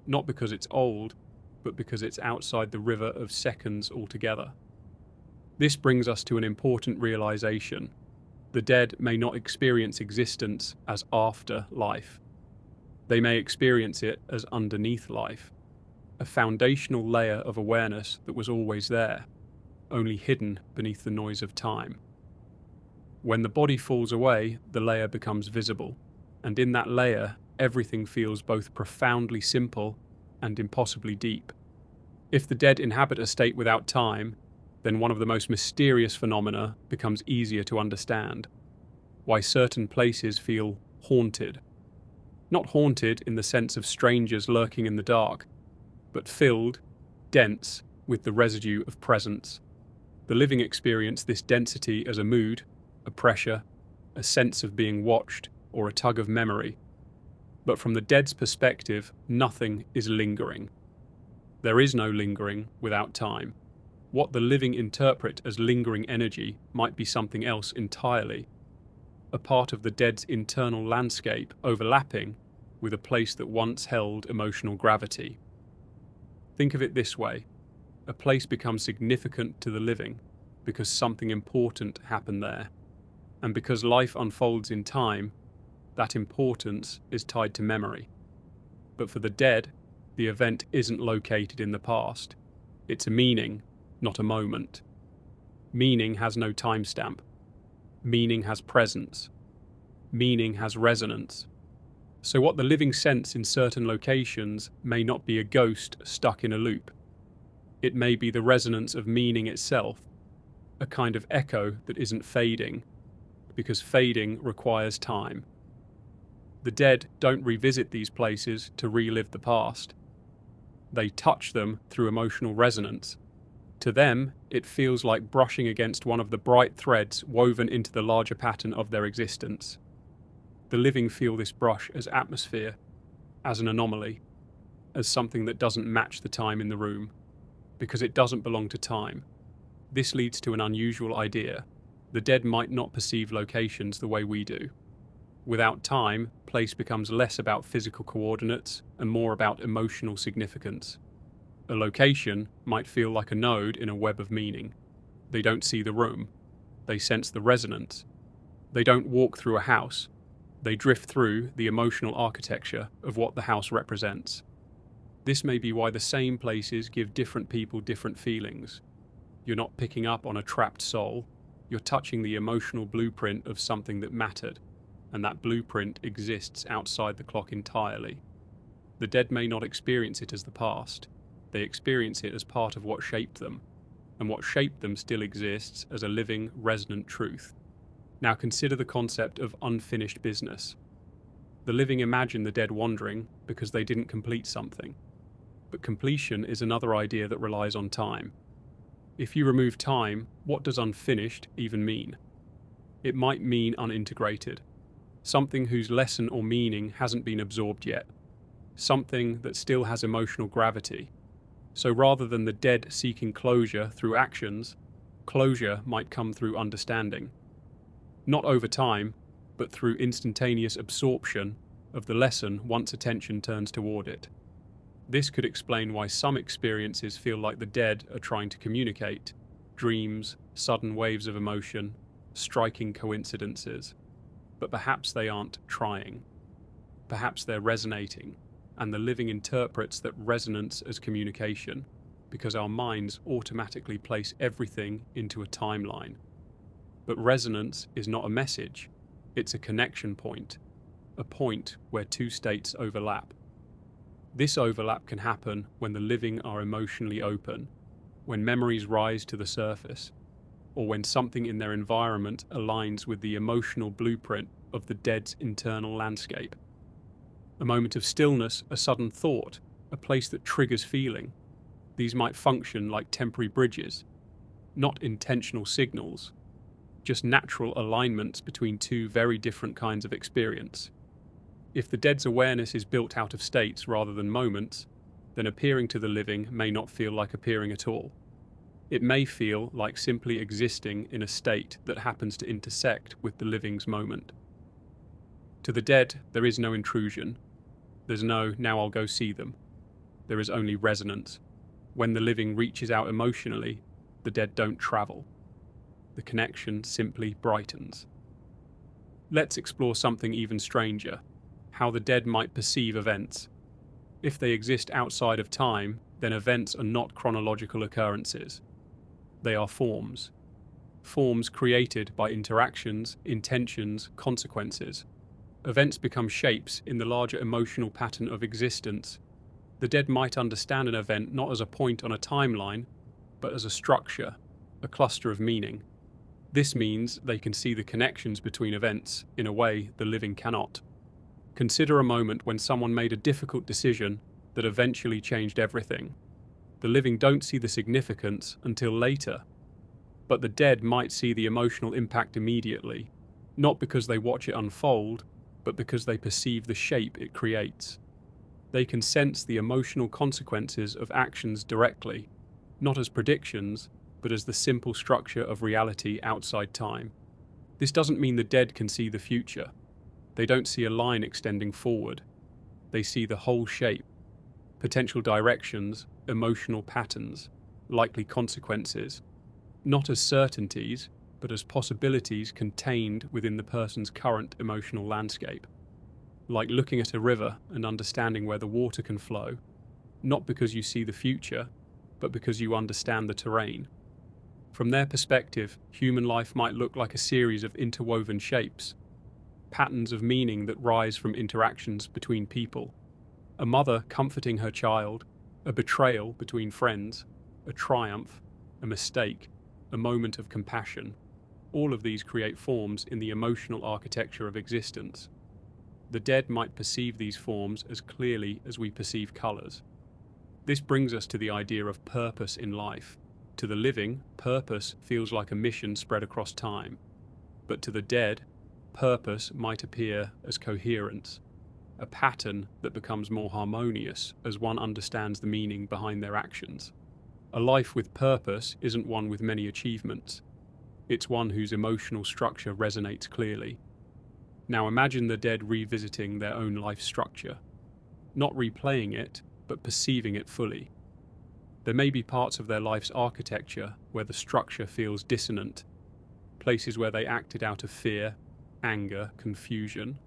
not because it's old, but because it's outside the river of seconds altogether. This brings us to an important realization. The dead may not experience existence as after life. They may experience it as underneath life, a foundational layer of awareness that was always there, only hidden beneath the noise of time. When the body falls away, the layer becomes visible, and in that layer, everything feels both profoundly simple and impossibly deep. If the dead inhabit a state without time, then one of the most mysterious phenomena becomes easier to understand. Why certain places feel haunted. Not haunted in the sense of strangers lurking in the dark, but filled, dense, with the residue of presence. The living experience this density as a mood, a pressure, a sense of being watched, or a tug of memory. But from the dead's perspective, nothing is lingering. There is no lingering without time. What the living interpret as lingering energy might be something else entirely, a part of the dead's internal landscape overlapping with a place that once held emotional gravity. Think of it this way: a place becomes significant to the living because something important happened there. And because life unfolds in time, that importance is tied to memory. But for the dead, the event isn't located in the past. It's a meaning, not a moment. Meaning has no timestamp. Meaning has presence. Meaning has resonance. So what the living sense in certain locations may not be a ghost stuck in a loop. It may be the resonance of meaning itself, a kind of echo that isn't fading, because fading requires time. The dead don't revisit these places to relive the past. They touch them through emotional resonance. To them, it feels like brushing against one of the bright threads woven into the larger pattern of their existence. The living feel this brush as atmosphere, as an anomaly, as something that doesn't match the time in the room, because it doesn't belong to time. This leads to an unusual idea. The dead might not perceive locations the way we do. Without time, place becomes less about physical coordinates and more about emotional significance. A location might feel like a node in a web of meaning. They don't see the room. They sense the resonance. They don't walk through a house. They drift through the emotional architecture of what the house represents. This may be why the same places give different people different feelings. You're not picking up on a trapped soul. You're touching the emotional blueprint of something that mattered, and that blueprint exists outside the clock entirely. The dead may not experience it as the past. They experience it as part of what shaped them, and what shaped them still exists as a living, resonant truth. Now consider the concept of unfinished business. The living imagine the dead wandering because they didn't complete something. But completion is another idea that relies on time. If you remove time, what does unfinished even mean? It might mean unintegrated. Something whose lesson or meaning hasn't been absorbed yet. Something that still has emotional gravity. So rather than the dead seeking closure through actions, closure might come through understanding. Not over time, but through instantaneous absorption of the lesson once attention turns toward it. This could explain why some experiences feel like the dead are trying to communicate: dreams, sudden waves of emotion, striking coincidences. But perhaps they aren't trying. Perhaps they're resonating, and the living interprets that resonance as communication, because our minds automatically place everything into a timeline. But resonance is not a message, it's a connection point, a point where two states overlap. This overlap can happen when the living are emotionally open, when memories rise to the surface, or when something in their environment aligns with the emotional blueprint of the dead's internal landscape. A moment of stillness, a sudden thought, a place that triggers feeling. These might function like temporary bridges, not intentional signals, just natural alignments between two very different kinds of experience. If the dead's awareness is built out of states rather than moments, then appearing to the living may not feel like appearing at all. It may feel like simply existing in a state that happens to intersect with the living's moment. To the dead, there is no intrusion. There's no, now I'll go see them. There is only resonance. When the living reaches out emotionally, the dead don't travel. The connection simply brightens. Let's explore something even stranger: how the dead might perceive events. If they exist outside of time, then events are not chronological occurrences. They are forms. Forms created by interactions, intentions, consequences. Events become shapes in the larger emotional pattern of existence. The dead might understand an event not as a point on a timeline, but as a structure, a cluster of meaning. This means they can see the connections between events in a way the living cannot. Consider a moment when someone made a difficult decision that eventually changed everything. The living don't see the significance until later, but the dead might see the emotional impact immediately, not because they watch it unfold, but because they perceive the shape it creates. They can sense the emotional consequences of actions directly, not as predictions, but as the simple structure of reality outside time. This doesn't mean the dead can see the future. They don't see a line extending forward. They see the whole shape, potential directions, emotional patterns, likely consequences, not as certainties, but as possibilities contained within the person's current emotional landscape. Like looking at a river and understanding where the water can flow, not because you see the future, but because you understand the terrain. From their perspective, human life might look like a series of interwoven shapes, patterns of meaning that rise from interactions between people. A mother comforting her child, a betrayal between friends, a triumph, a mistake, a moment of compassion. All of these create forms in the emotional architecture of existence. The dead might perceive these forms as clearly as we perceive colours. This brings us to the idea of purpose in life. To the living, purpose feels like a mission spread across time. But to the dead, purpose might appear as coherence, a pattern that becomes more harmonious as one understands the meaning behind their actions. A life with purpose isn't one with many achievements. It's one whose emotional structure resonates clearly. Now imagine the dead revisiting their own life structure, not replaying it, but perceiving it fully. There may be parts of their life's architecture where the structure feels dissonant, places where they acted out of fear, anger, confusion.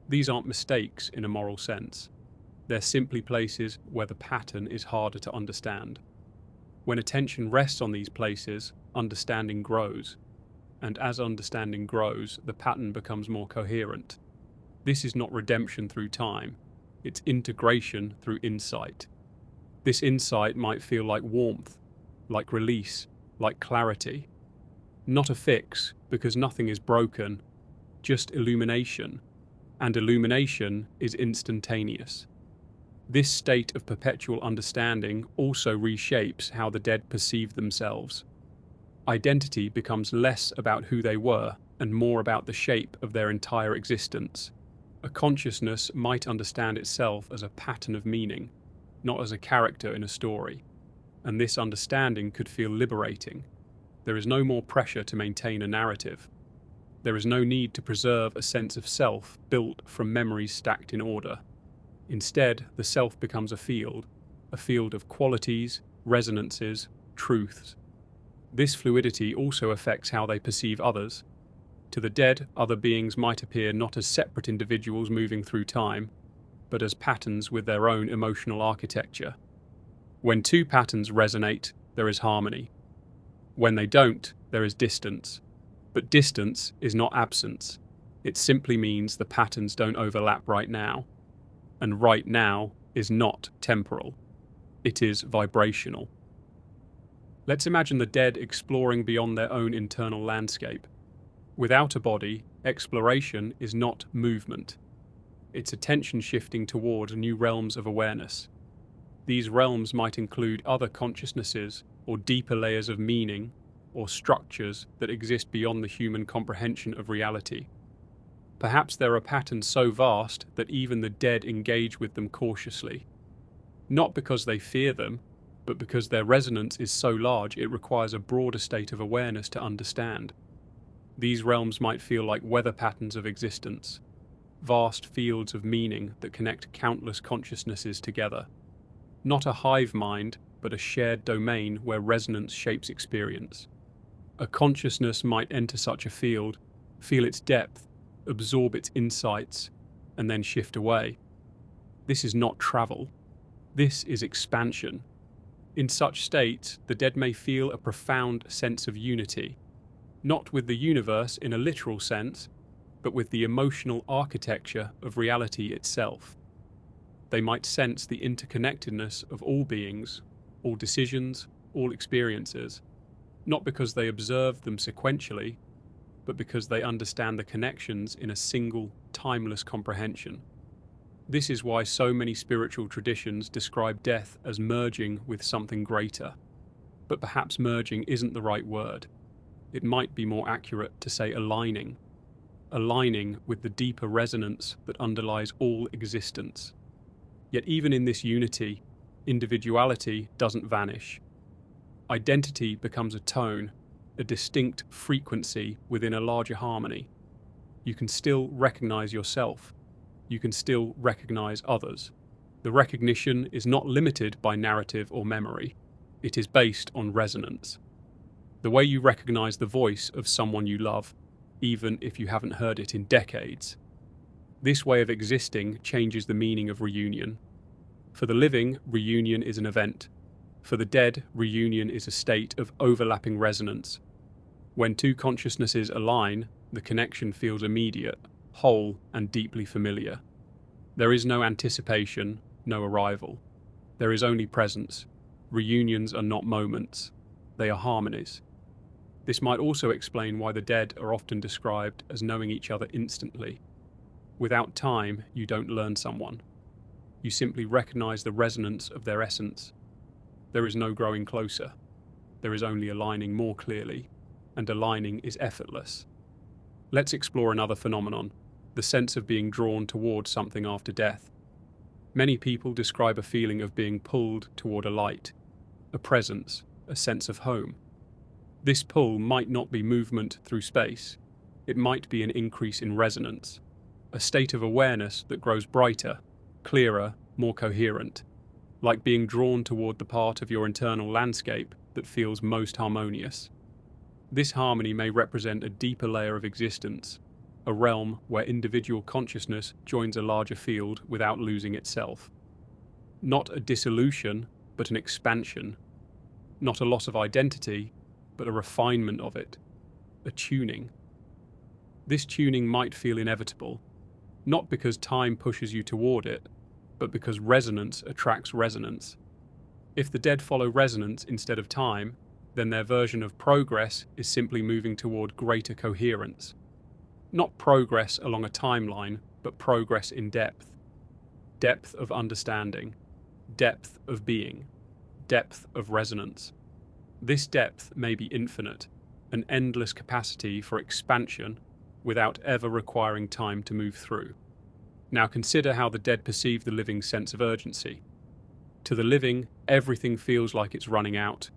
These aren't mistakes in a moral sense. They're simply places where the pattern is harder to understand. When attention rests on these places, understanding grows. And as understanding grows, the pattern becomes more coherent. This is not redemption through time, it's integration through insight. This insight might feel like warmth, like release, like clarity. Not a fix, because nothing is broken, just illumination. And illumination is instantaneous. This state of perpetual understanding also reshapes how the dead perceive themselves. Identity becomes less about who they were and more about the shape of their entire existence. A consciousness might understand itself as a pattern of meaning, not as a character in a story. And this understanding could feel liberating. There is no more pressure to maintain a narrative. There is no need to preserve a sense of self built from memories stacked in order. Instead, the self becomes a field of qualities, resonances, truths. This fluidity also affects how they perceive others. To the dead, other beings might appear not as separate individuals moving through time, but as patterns with their own emotional architecture. When two patterns resonate, there is harmony. When they don't, there is distance. But distance is not absence. It simply means the patterns don't overlap right now. And right now is not temporal. It is vibrational. Let's imagine the dead exploring beyond their own internal landscape. Without a body, exploration is not movement. It's attention shifting toward new realms of awareness. These realms might include other consciousnesses or deeper layers of meaning or structures that exist beyond the human comprehension of reality. Perhaps there are patterns so vast that even the dead engage with them cautiously. Not because they fear them, but because their resonance is so large it requires a broader state of awareness to understand. These realms might feel like weather patterns of existence, vast fields of meaning that connect countless consciousnesses together. Not a hive mind, but a shared domain where resonance shapes experience. A consciousness might enter such a field, feel its depth, absorb its insights, and then shift away. This is not travel. This is expansion. In such states, the dead may feel a profound sense of unity, not with the universe in a literal sense, but with the emotional architecture of reality itself. They might sense the interconnectedness of all beings, all decisions, all experiences, not because they observe them sequentially, but because they understand the connections in a single, timeless comprehension. This is why so many spiritual traditions describe death as merging with something greater. But perhaps merging isn't the right word. It might be more accurate to say aligning. aligning with the deeper resonance that underlies all existence. Yet even in this unity, individuality doesn't vanish. Identity becomes a tone, a distinct frequency within a larger harmony. You can still recognize yourself. You can still recognize others. The recognition is not limited by narrative or memory. It is based on resonance. The way you recognize the voice of someone you love, even if you haven't heard it in decades. This way of existing changes the meaning of reunion. For the living, reunion is an event. For the dead, reunion is a state of overlapping resonance. When two consciousnesses align, the connection feels immediate, whole, and deeply familiar. There is no anticipation, no arrival. There is only presence. Reunions are not moments. They are harmonies. This might also explain why the dead are often described as knowing each other instantly. Without time, you don't learn someone. You simply recognize the resonance of their essence. There is no growing closer. There is only aligning more clearly, and aligning is effortless. Let's explore another phenomenon, the sense of being drawn toward something after death. Many people describe a feeling of being pulled toward a light, a presence, a sense of home. This pull might not be movement through space. It might be an increase in resonance, a state of awareness that grows brighter, clearer, more coherent, like being drawn toward the part of your internal landscape that feels most harmonious. This harmony may represent a deeper layer of existence, a realm where individual consciousness joins a larger field without losing itself. Not a dissolution, but an expansion. Not a loss of identity, but a refinement of it, a tuning. This tuning might feel inevitable, not because time pushes you toward it, but because resonance attracts resonance. If the dead follow resonance instead of time, then their version of progress is simply moving toward greater coherence. Not progress along a timeline, but progress in depth. Depth of understanding, depth of being, depth of resonance. This depth may be infinite, an endless capacity for expansion without ever requiring time to move through. Now consider how the dead perceive the living's sense of urgency. To the living, everything feels like it's running out.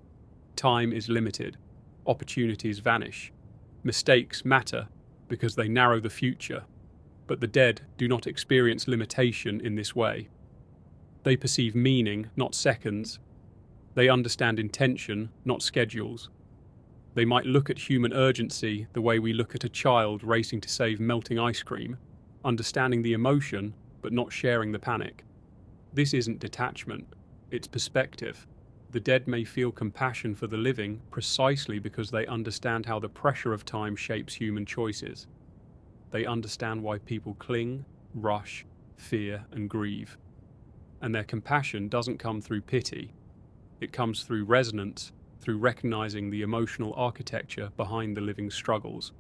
Time is limited. Opportunities vanish. Mistakes matter because they narrow the future. But the dead do not experience limitation in this way. They perceive meaning, not seconds. They understand intention, not schedules. They might look at human urgency the way we look at a child racing to save melting ice cream, understanding the emotion, but not sharing the panic. This isn't detachment, it's perspective. The dead may feel compassion for the living precisely because they understand how the pressure of time shapes human choices. They understand why people cling, rush, fear, and grieve. And their compassion doesn't come through pity. It comes through resonance, through recognizing the emotional architecture behind the living's struggles.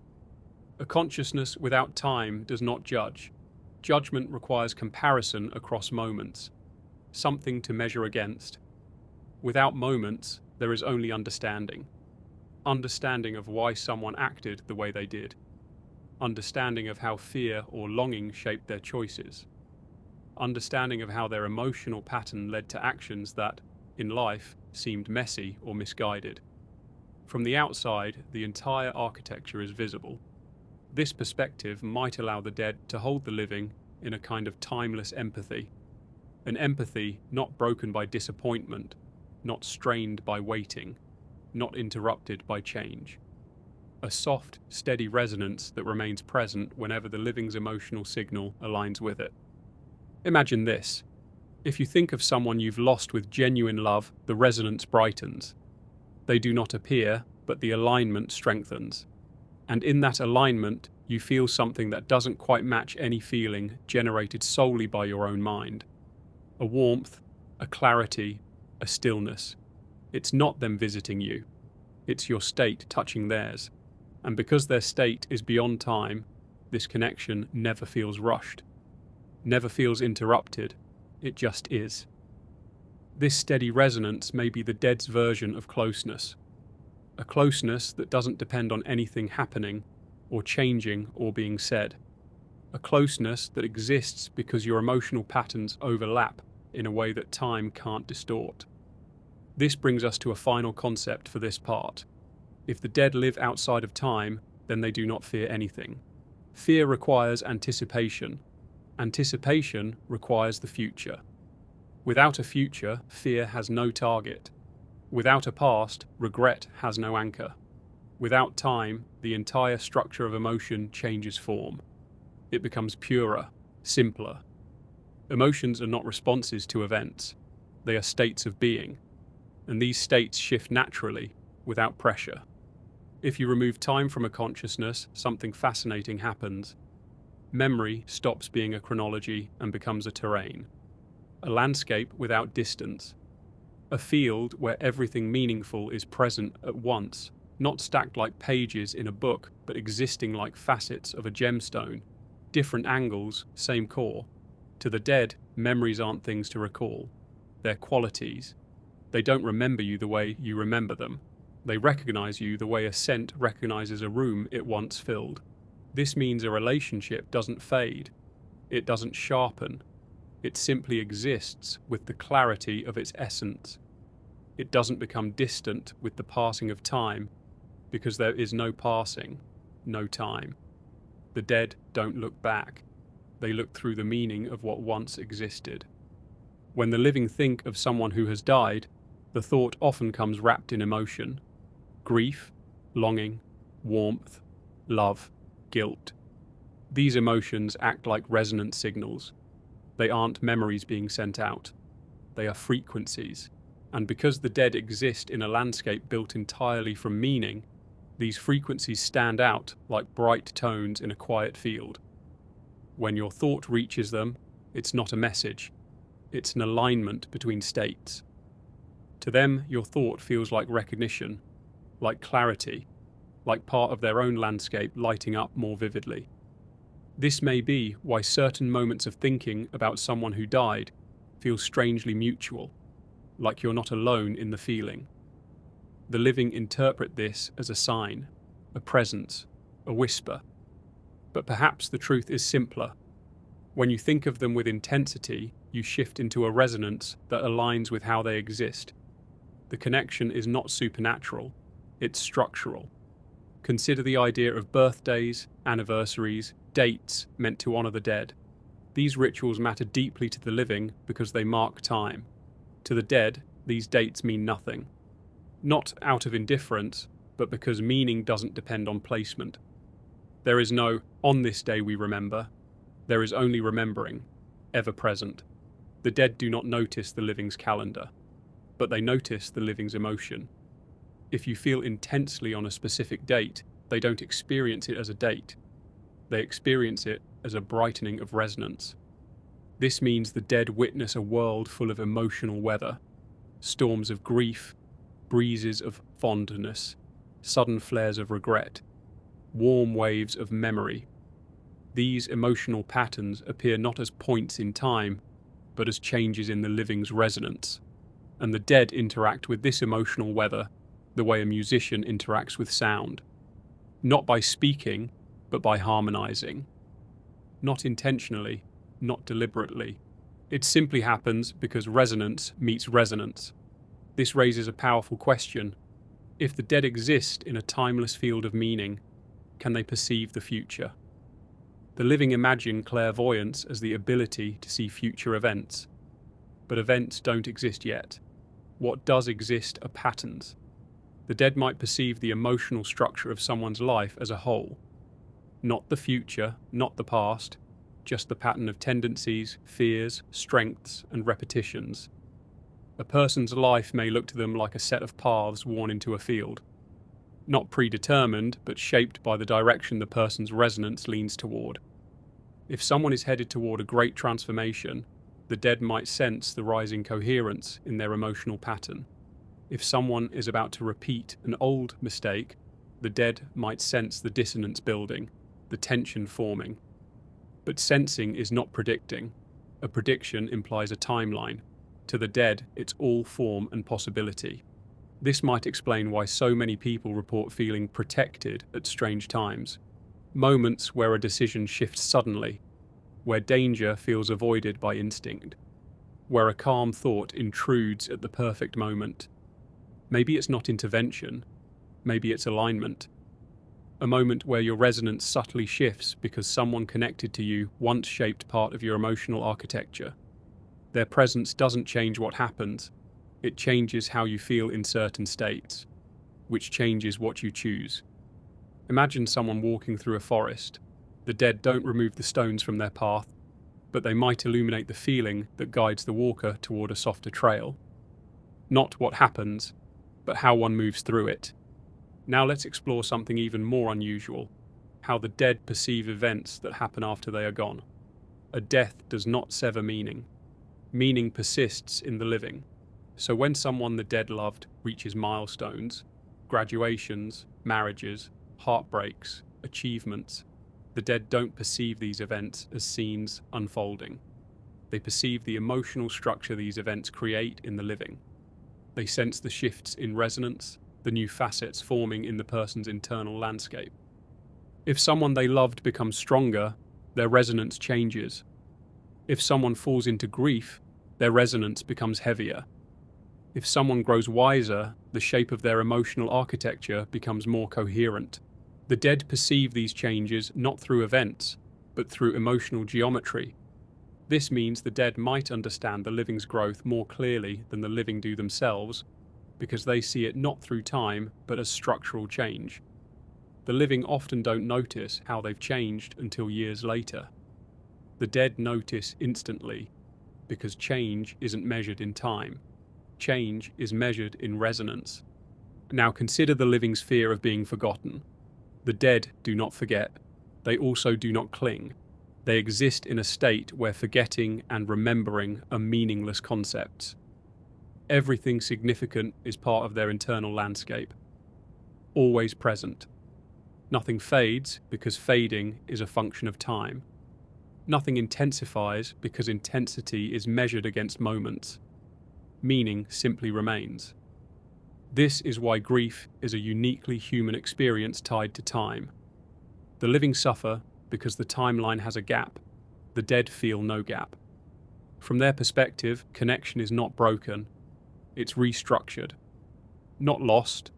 A consciousness without time does not judge. Judgment requires comparison across moments, something to measure against. Without moments, there is only understanding. Understanding of why someone acted the way they did. Understanding of how fear or longing shaped their choices. Understanding of how their emotional pattern led to actions that, in life, seemed messy or misguided. From the outside, the entire architecture is visible. This perspective might allow the dead to hold the living in a kind of timeless empathy. An empathy not broken by disappointment, not strained by waiting, not interrupted by change. A soft, steady resonance that remains present whenever the living's emotional signal aligns with it. Imagine this. If you think of someone you've lost with genuine love, the resonance brightens. They do not appear, but the alignment strengthens. And in that alignment, you feel something that doesn't quite match any feeling generated solely by your own mind. A warmth, a clarity, a stillness. It's not them visiting you. It's your state touching theirs. And because their state is beyond time, this connection never feels rushed, never feels interrupted. It just is. This steady resonance may be the dead's version of closeness. A closeness that doesn't depend on anything happening, or changing or being said. A closeness that exists because your emotional patterns overlap in a way that time can't distort. This brings us to a final concept for this part. If the dead live outside of time, then they do not fear anything. Fear requires anticipation. Anticipation requires the future. Without a future, fear has no target. Without a past, regret has no anchor. Without time, the entire structure of emotion changes form. It becomes purer, simpler. Emotions are not responses to events. They are states of being, and these states shift naturally, without pressure. If you remove time from a consciousness, something fascinating happens. Memory stops being a chronology and becomes a terrain. A landscape without distance. A field where everything meaningful is present at once, not stacked like pages in a book, but existing like facets of a gemstone. Different angles, same core. To the dead, memories aren't things to recall. They're qualities. They don't remember you the way you remember them. They recognize you the way a scent recognizes a room it once filled. This means a relationship doesn't fade. It doesn't sharpen. It simply exists with the clarity of its essence. It doesn't become distant with the passing of time, because there is no passing, no time. The dead don't look back. They look through the meaning of what once existed. When the living think of someone who has died, the thought often comes wrapped in emotion. Grief, longing, warmth, love, guilt. These emotions act like resonant signals. They aren't memories being sent out. They are frequencies. And because the dead exist in a landscape built entirely from meaning, these frequencies stand out like bright tones in a quiet field. When your thought reaches them, it's not a message. It's an alignment between states. To them, your thought feels like recognition, like clarity, like part of their own landscape lighting up more vividly. This may be why certain moments of thinking about someone who died feel strangely mutual, like you're not alone in the feeling. The living interpret this as a sign, a presence, a whisper. But perhaps the truth is simpler. When you think of them with intensity, you shift into a resonance that aligns with how they exist. The connection is not supernatural, it's structural. Consider the idea of birthdays, anniversaries, dates meant to honor the dead. These rituals matter deeply to the living because they mark time. To the dead, these dates mean nothing. Not out of indifference, but because meaning doesn't depend on placement. There is no, on this day we remember. There is only remembering, ever present. The dead do not notice the living's calendar, but they notice the living's emotion. If you feel intensely on a specific date, they don't experience it as a date. They experience it as a brightening of resonance. This means the dead witness a world full of emotional weather, storms of grief, breezes of fondness, sudden flares of regret, warm waves of memory. These emotional patterns appear not as points in time, but as changes in the living's resonance. And the dead interact with this emotional weather the way a musician interacts with sound. Not by speaking, but by harmonizing. Not intentionally, not deliberately. It simply happens because resonance meets resonance. This raises a powerful question. If the dead exist in a timeless field of meaning, can they perceive the future? The living imagine clairvoyance as the ability to see future events. But events don't exist yet. What does exist are patterns. The dead might perceive the emotional structure of someone's life as a whole. Not the future, not the past, just the pattern of tendencies, fears, strengths, and repetitions. A person's life may look to them like a set of paths worn into a field. Not predetermined, but shaped by the direction the person's resonance leans toward. If someone is headed toward a great transformation, the dead might sense the rising coherence in their emotional pattern. If someone is about to repeat an old mistake, the dead might sense the dissonance building, the tension forming. But sensing is not predicting. A prediction implies a timeline. To the dead, it's all form and possibility. This might explain why so many people report feeling protected at strange times. Moments where a decision shifts suddenly, where danger feels avoided by instinct, where a calm thought intrudes at the perfect moment. Maybe it's not intervention, maybe it's alignment. A moment where your resonance subtly shifts because someone connected to you once shaped part of your emotional architecture. Their presence doesn't change what happens, it changes how you feel in certain states, which changes what you choose. Imagine someone walking through a forest. The dead don't remove the stones from their path, but they might illuminate the feeling that guides the walker toward a softer trail. Not what happens, but how one moves through it. Now let's explore something even more unusual: how the dead perceive events that happen after they are gone. A death does not sever meaning. Meaning persists in the living. So when someone the dead loved reaches milestones, graduations, marriages, heartbreaks, achievements, the dead don't perceive these events as scenes unfolding. They perceive the emotional structure these events create in the living. They sense the shifts in resonance, the new facets forming in the person's internal landscape. If someone they loved becomes stronger, their resonance changes. If someone falls into grief, their resonance becomes heavier. If someone grows wiser, the shape of their emotional architecture becomes more coherent. The dead perceive these changes not through events, but through emotional geometry. This means the dead might understand the living's growth more clearly than the living do themselves, because they see it not through time, but as structural change. The living often don't notice how they've changed until years later. The dead notice instantly, because change isn't measured in time. Change is measured in resonance. Now consider the living's fear of being forgotten. The dead do not forget. They also do not cling. They exist in a state where forgetting and remembering are meaningless concepts. Everything significant is part of their internal landscape, always present. Nothing fades because fading is a function of time. Nothing intensifies because intensity is measured against moments. Meaning simply remains. This is why grief is a uniquely human experience tied to time. The living suffer because the timeline has a gap. The dead feel no gap. From their perspective, connection is not broken, it's restructured. Not lost,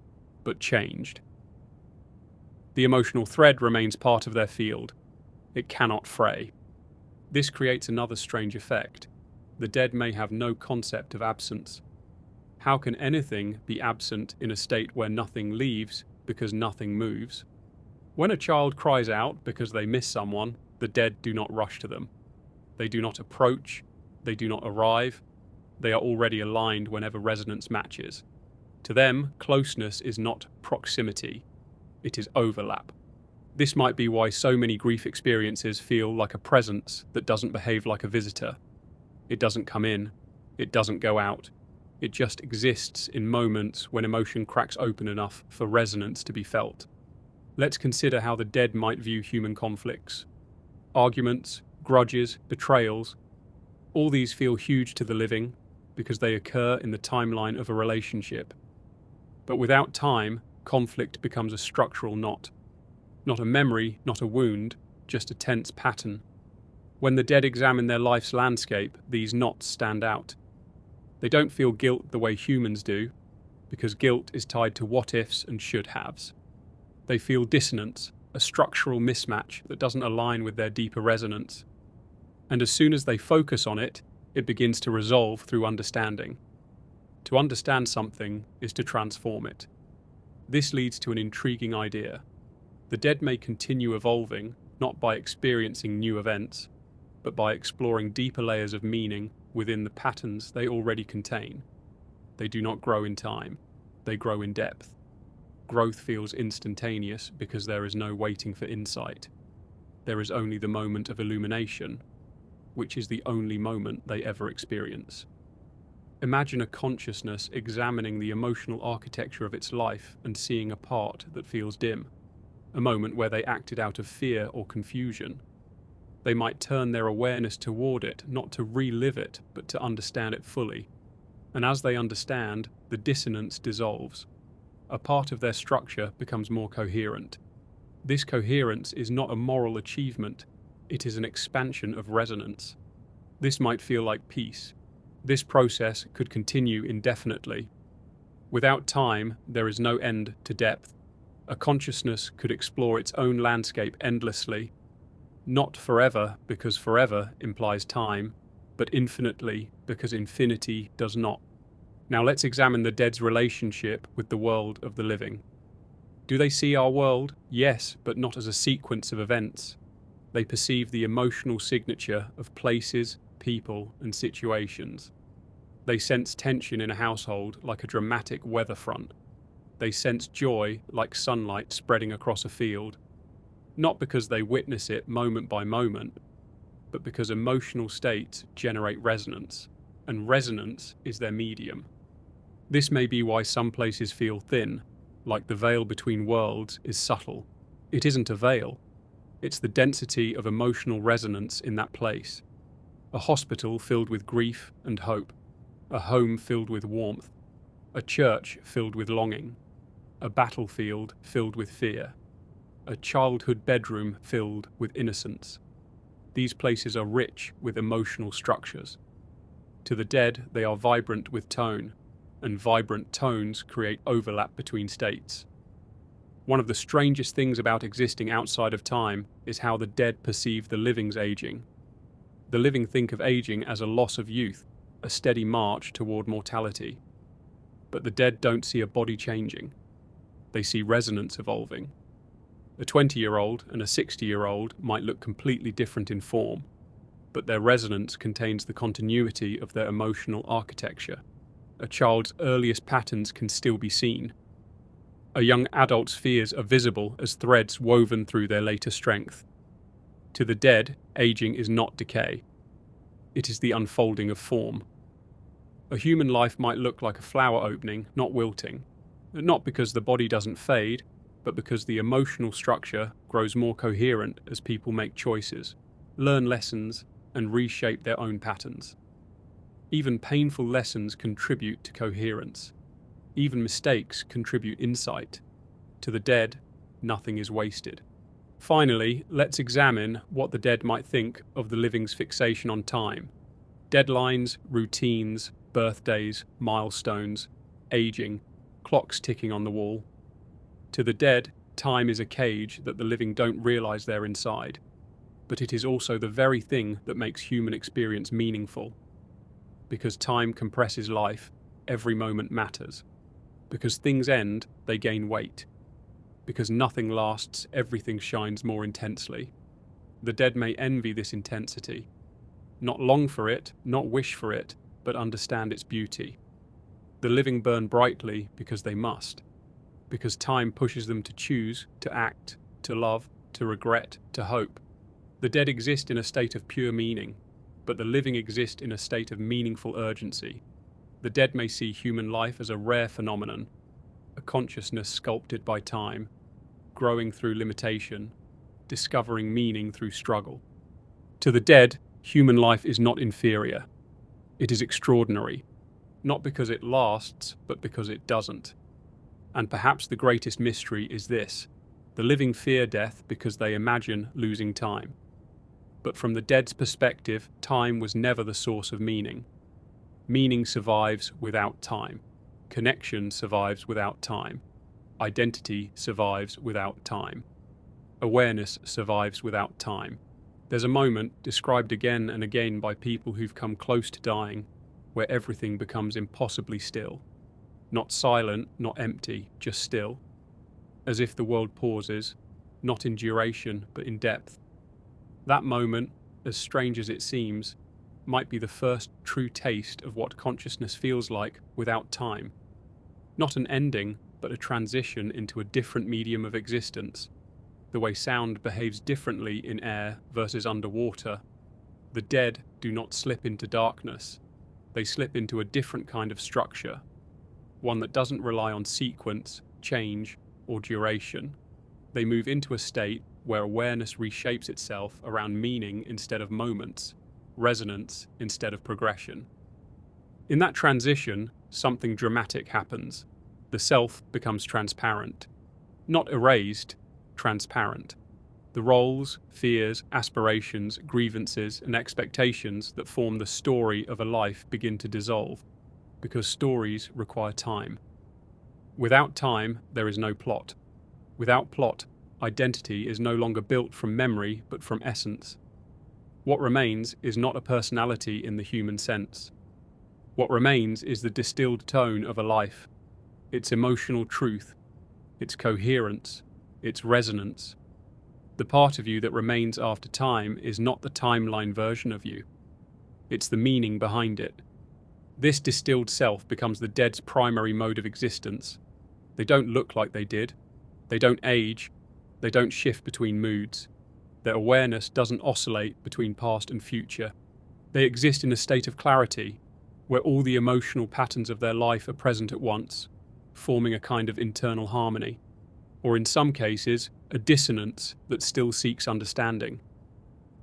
but changed. The emotional thread remains part of their field. It cannot fray. This creates another strange effect. The dead may have no concept of absence. How can anything be absent in a state where nothing leaves because nothing moves? When a child cries out because they miss someone, the dead do not rush to them. They do not approach, they do not arrive. They are already aligned whenever resonance matches. To them, closeness is not proximity, it is overlap. This might be why so many grief experiences feel like a presence that doesn't behave like a visitor. It doesn't come in, it doesn't go out. It just exists in moments when emotion cracks open enough for resonance to be felt. Let's consider how the dead might view human conflicts. Arguments, grudges, betrayals, all these feel huge to the living because they occur in the timeline of a relationship. But without time, conflict becomes a structural knot. Not a memory, not a wound, just a tense pattern. When the dead examine their life's landscape, these knots stand out. They don't feel guilt the way humans do, because guilt is tied to what-ifs and should-haves. They feel dissonance, a structural mismatch that doesn't align with their deeper resonance. And as soon as they focus on it, it begins to resolve through understanding. To understand something is to transform it. This leads to an intriguing idea. The dead may continue evolving, not by experiencing new events, but by exploring deeper layers of meaning within the patterns they already contain. They do not grow in time, they grow in depth. Growth feels instantaneous because there is no waiting for insight. There is only the moment of illumination, which is the only moment they ever experience. Imagine a consciousness examining the emotional architecture of its life and seeing a part that feels dim, a moment where they acted out of fear or confusion. They might turn their awareness toward it, not to relive it, but to understand it fully. And as they understand, the dissonance dissolves. A part of their structure becomes more coherent. This coherence is not a moral achievement, it is an expansion of resonance. This might feel like peace. This process could continue indefinitely. Without time, there is no end to depth. A consciousness could explore its own landscape endlessly, not forever because forever implies time, but infinitely because infinity does not. Now let's examine the dead's relationship with the world of the living. Do they see our world? Yes, but not as a sequence of events. They perceive the emotional signature of places, people, and situations. They sense tension in a household like a dramatic weather front. They sense joy like sunlight spreading across a field, not because they witness it moment by moment, but because emotional states generate resonance, and resonance is their medium. This may be why some places feel thin, like the veil between worlds is subtle. It isn't a veil, it's the density of emotional resonance in that place. A hospital filled with grief and hope, a home filled with warmth, a church filled with longing, a battlefield filled with fear, a childhood bedroom filled with innocence. These places are rich with emotional structures. To the dead, they are vibrant with tone, and vibrant tones create overlap between states. One of the strangest things about existing outside of time is how the dead perceive the living's aging. The living think of aging as a loss of youth, a steady march toward mortality. But the dead don't see a body changing. They see resonance evolving. A 20-year-old and a 60-year-old might look completely different in form, but their resonance contains the continuity of their emotional architecture. A child's earliest patterns can still be seen. A young adult's fears are visible as threads woven through their later strength. To the dead, aging is not decay. It is the unfolding of form. A human life might look like a flower opening, not wilting. Not because the body doesn't fade, but because the emotional structure grows more coherent as people make choices, learn lessons, and reshape their own patterns. Even painful lessons contribute to coherence. Even mistakes contribute insight. To the dead, nothing is wasted. Finally, let's examine what the dead might think of the living's fixation on time. Deadlines, routines, birthdays, milestones, aging, clocks ticking on the wall. To the dead, time is a cage that the living don't realize they're inside. But it is also the very thing that makes human experience meaningful. Because time compresses life, every moment matters. Because things end, they gain weight. Because nothing lasts, everything shines more intensely. The dead may envy this intensity. Not long for it, not wish for it, but understand its beauty. The living burn brightly because they must. Because time pushes them to choose, to act, to love, to regret, to hope. The dead exist in a state of pure meaning, but the living exist in a state of meaningful urgency. The dead may see human life as a rare phenomenon, a consciousness sculpted by time, growing through limitation, discovering meaning through struggle. To the dead, human life is not inferior. It is extraordinary, not because it lasts, but because it doesn't. And perhaps the greatest mystery is this: the living fear death because they imagine losing time. But from the dead's perspective, time was never the source of meaning. Meaning survives without time. Connection survives without time. Identity survives without time. Awareness survives without time. There's a moment, described again and again by people who've come close to dying, where everything becomes impossibly still. Not silent, not empty, just still. As if the world pauses, not in duration, but in depth. That moment, as strange as it seems, might be the first true taste of what consciousness feels like without time. Not an ending, but a transition into a different medium of existence. The way sound behaves differently in air versus underwater. The dead do not slip into darkness. They slip into a different kind of structure, one that doesn't rely on sequence, change, or duration. They move into a state where awareness reshapes itself around meaning instead of moments, resonance instead of progression. In that transition, something dramatic happens. The self becomes transparent. Not erased, transparent. The roles, fears, aspirations, grievances, and expectations that form the story of a life begin to dissolve, because stories require time. Without time, there is no plot. Without plot, identity is no longer built from memory but from essence. What remains is not a personality in the human sense. What remains is the distilled tone of a life, its emotional truth, its coherence, its resonance. The part of you that remains after time is not the timeline version of you. It's the meaning behind it. This distilled self becomes the dead's primary mode of existence. They don't look like they did. They don't age. They don't shift between moods. Their awareness doesn't oscillate between past and future. They exist in a state of clarity, where all the emotional patterns of their life are present at once, forming a kind of internal harmony, or in some cases, a dissonance that still seeks understanding.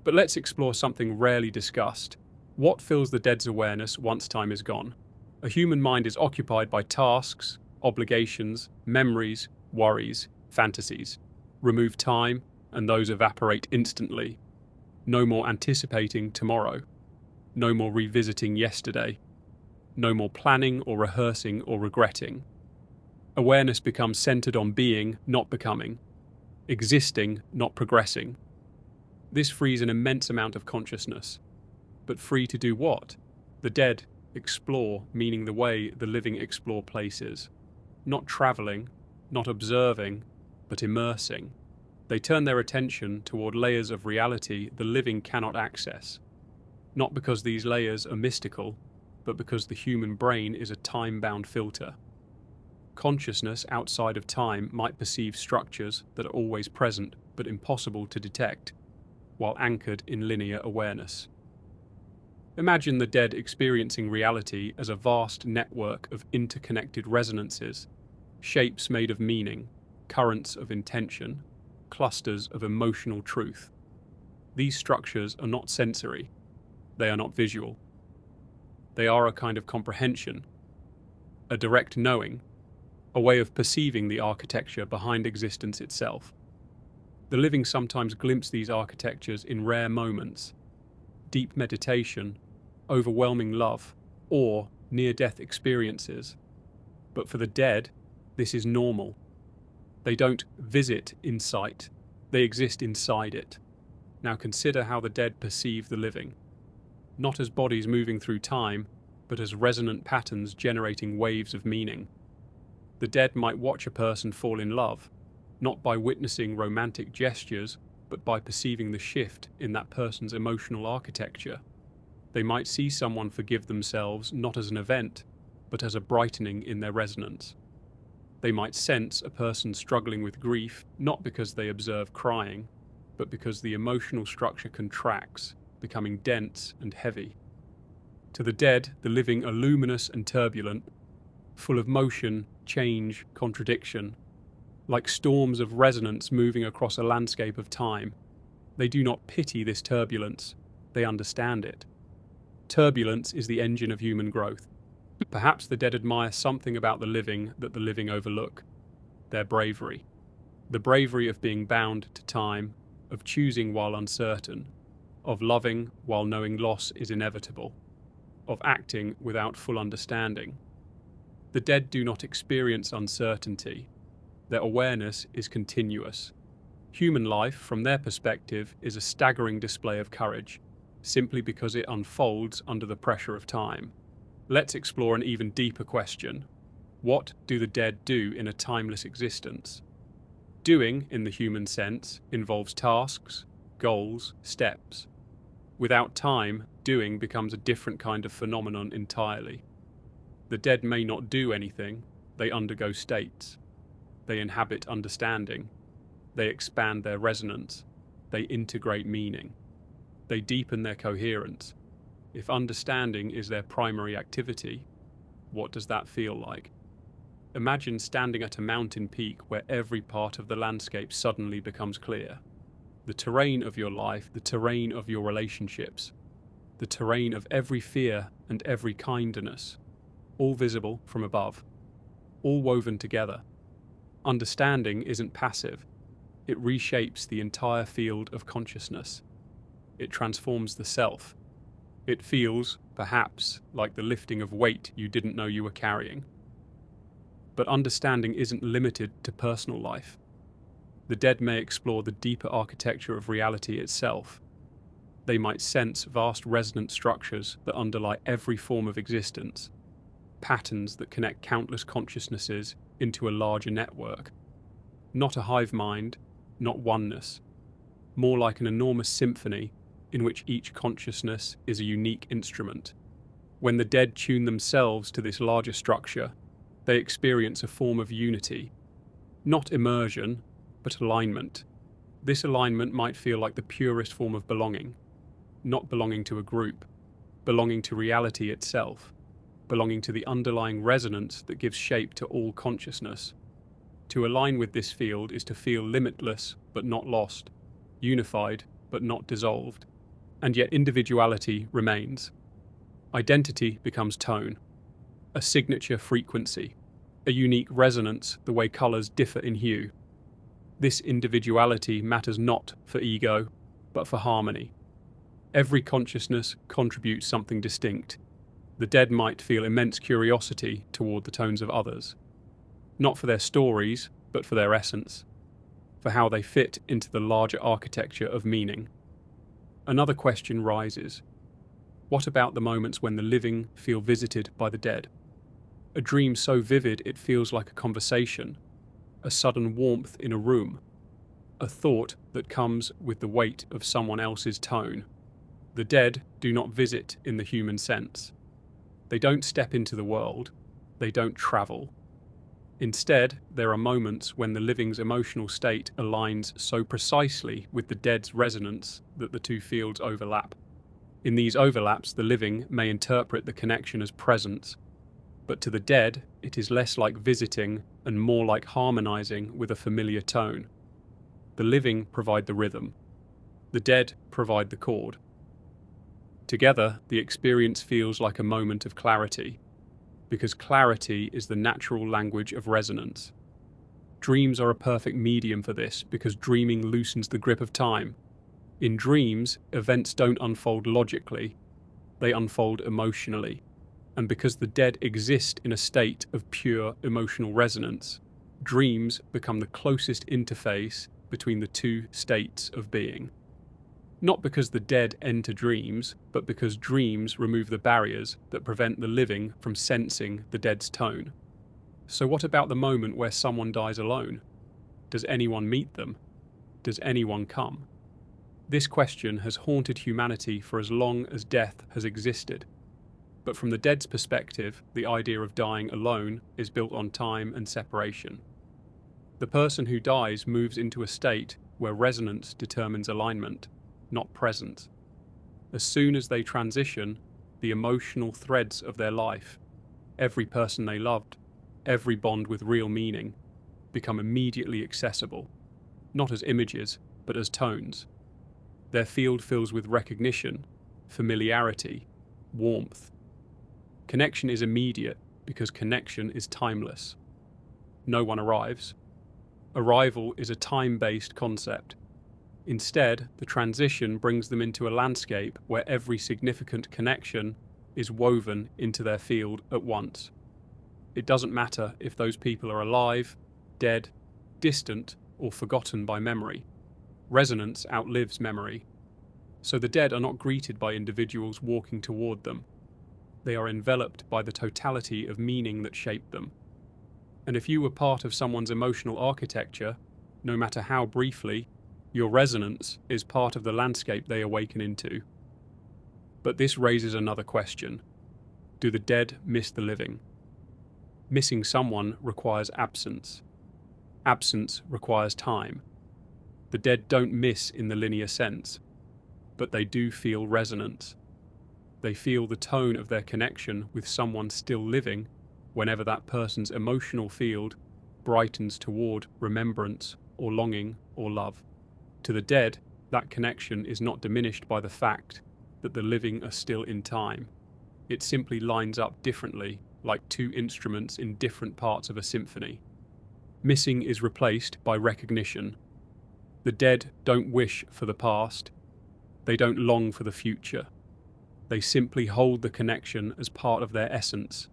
But let's explore something rarely discussed. What fills the dead's awareness once time is gone? A human mind is occupied by tasks, obligations, memories, worries, fantasies. Remove time, and those evaporate instantly. No more anticipating tomorrow. No more revisiting yesterday. No more planning or rehearsing or regretting. Awareness becomes centered on being, not becoming. Existing, not progressing. This frees an immense amount of consciousness. But free to do what? The dead explore, meaning the way the living explore places. Not traveling, not observing, but immersing. They turn their attention toward layers of reality the living cannot access. Not because these layers are mystical, but because the human brain is a time-bound filter. Consciousness outside of time might perceive structures that are always present but impossible to detect, while anchored in linear awareness. Imagine the dead experiencing reality as a vast network of interconnected resonances, shapes made of meaning, currents of intention, clusters of emotional truth. These structures are not sensory. They are not visual. They are a kind of comprehension, a direct knowing, a way of perceiving the architecture behind existence itself. The living sometimes glimpse these architectures in rare moments: deep meditation, overwhelming love, or near-death experiences. But for the dead, this is normal. They don't visit insight, they exist inside it. Now consider how the dead perceive the living. Not as bodies moving through time, but as resonant patterns generating waves of meaning. The dead might watch a person fall in love, not by witnessing romantic gestures, but by perceiving the shift in that person's emotional architecture. They might see someone forgive themselves not as an event, but as a brightening in their resonance. They might sense a person struggling with grief, not because they observe crying, but because the emotional structure contracts, becoming dense and heavy. To the dead, the living are luminous and turbulent, full of motion, change, contradiction, like storms of resonance moving across a landscape of time. They do not pity this turbulence, they understand it. Turbulence is the engine of human growth. Perhaps the dead admire something about the living that the living overlook: their bravery. The bravery of being bound to time, of choosing while uncertain, of loving while knowing loss is inevitable, of acting without full understanding. The dead do not experience uncertainty. Their awareness is continuous. Human life, from their perspective, is a staggering display of courage, simply because it unfolds under the pressure of time. Let's explore an even deeper question. What do the dead do in a timeless existence? Doing, in the human sense, involves tasks, goals, steps. Without time, doing becomes a different kind of phenomenon entirely. The dead may not do anything, they undergo states. They inhabit understanding. They expand their resonance. They integrate meaning. They deepen their coherence. If understanding is their primary activity, what does that feel like? Imagine standing at a mountain peak where every part of the landscape suddenly becomes clear. The terrain of your life, the terrain of your relationships, the terrain of every fear and every kindness, all visible from above, all woven together. Understanding isn't passive. It reshapes the entire field of consciousness. It transforms the self. It feels, perhaps, like the lifting of weight you didn't know you were carrying. But understanding isn't limited to personal life. The dead may explore the deeper architecture of reality itself. They might sense vast resonant structures that underlie every form of existence, patterns that connect countless consciousnesses into a larger network. Not a hive mind, not oneness, more like an enormous symphony in which each consciousness is a unique instrument. When the dead tune themselves to this larger structure, they experience a form of unity, not immersion, but alignment. This alignment might feel like the purest form of belonging, not belonging to a group, belonging to reality itself, belonging to the underlying resonance that gives shape to all consciousness. To align with this field is to feel limitless but not lost, unified but not dissolved, and yet individuality remains. Identity becomes tone, a signature frequency, a unique resonance the way colours differ in hue. This individuality matters not for ego, but for harmony. Every consciousness contributes something distinct. The dead might feel immense curiosity toward the tones of others, not for their stories, but for their essence, for how they fit into the larger architecture of meaning. Another question rises. What about the moments when the living feel visited by the dead? A dream so vivid it feels like a conversation, a sudden warmth in a room, a thought that comes with the weight of someone else's tone. The dead do not visit in the human sense. They don't step into the world. They don't travel. Instead, there are moments when the living's emotional state aligns so precisely with the dead's resonance that the two fields overlap. In these overlaps, the living may interpret the connection as presence, but to the dead, it is less like visiting and more like harmonizing with a familiar tone. The living provide the rhythm. The dead provide the chord. Together, the experience feels like a moment of clarity, because clarity is the natural language of resonance. Dreams are a perfect medium for this because dreaming loosens the grip of time. In dreams, events don't unfold logically, they unfold emotionally. And because the dead exist in a state of pure emotional resonance, dreams become the closest interface between the two states of being. Not because the dead enter dreams, but because dreams remove the barriers that prevent the living from sensing the dead's tone. So what about the moment where someone dies alone? Does anyone meet them? Does anyone come? This question has haunted humanity for as long as death has existed. But from the dead's perspective, the idea of dying alone is built on time and separation. The person who dies moves into a state where resonance determines alignment, not presence. As soon as they transition, the emotional threads of their life, every person they loved, every bond with real meaning, become immediately accessible, not as images, but as tones. Their field fills with recognition, familiarity, warmth. Connection is immediate because connection is timeless. No one arrives. Arrival is a time-based concept. Instead, the transition brings them into a landscape where every significant connection is woven into their field at once. It doesn't matter if those people are alive, dead, distant, or forgotten by memory. Resonance outlives memory. So the dead are not greeted by individuals walking toward them. They are enveloped by the totality of meaning that shaped them. And if you were part of someone's emotional architecture, no matter how briefly, your resonance is part of the landscape they awaken into. But this raises another question. Do the dead miss the living? Missing someone requires absence. Absence requires time. The dead don't miss in the linear sense, but they do feel resonance. They feel the tone of their connection with someone still living whenever that person's emotional field brightens toward remembrance or longing or love. To the dead, that connection is not diminished by the fact that the living are still in time. It simply lines up differently, like two instruments in different parts of a symphony. Missing is replaced by recognition. The dead don't wish for the past. They don't long for the future. They simply hold the connection as part of their essence,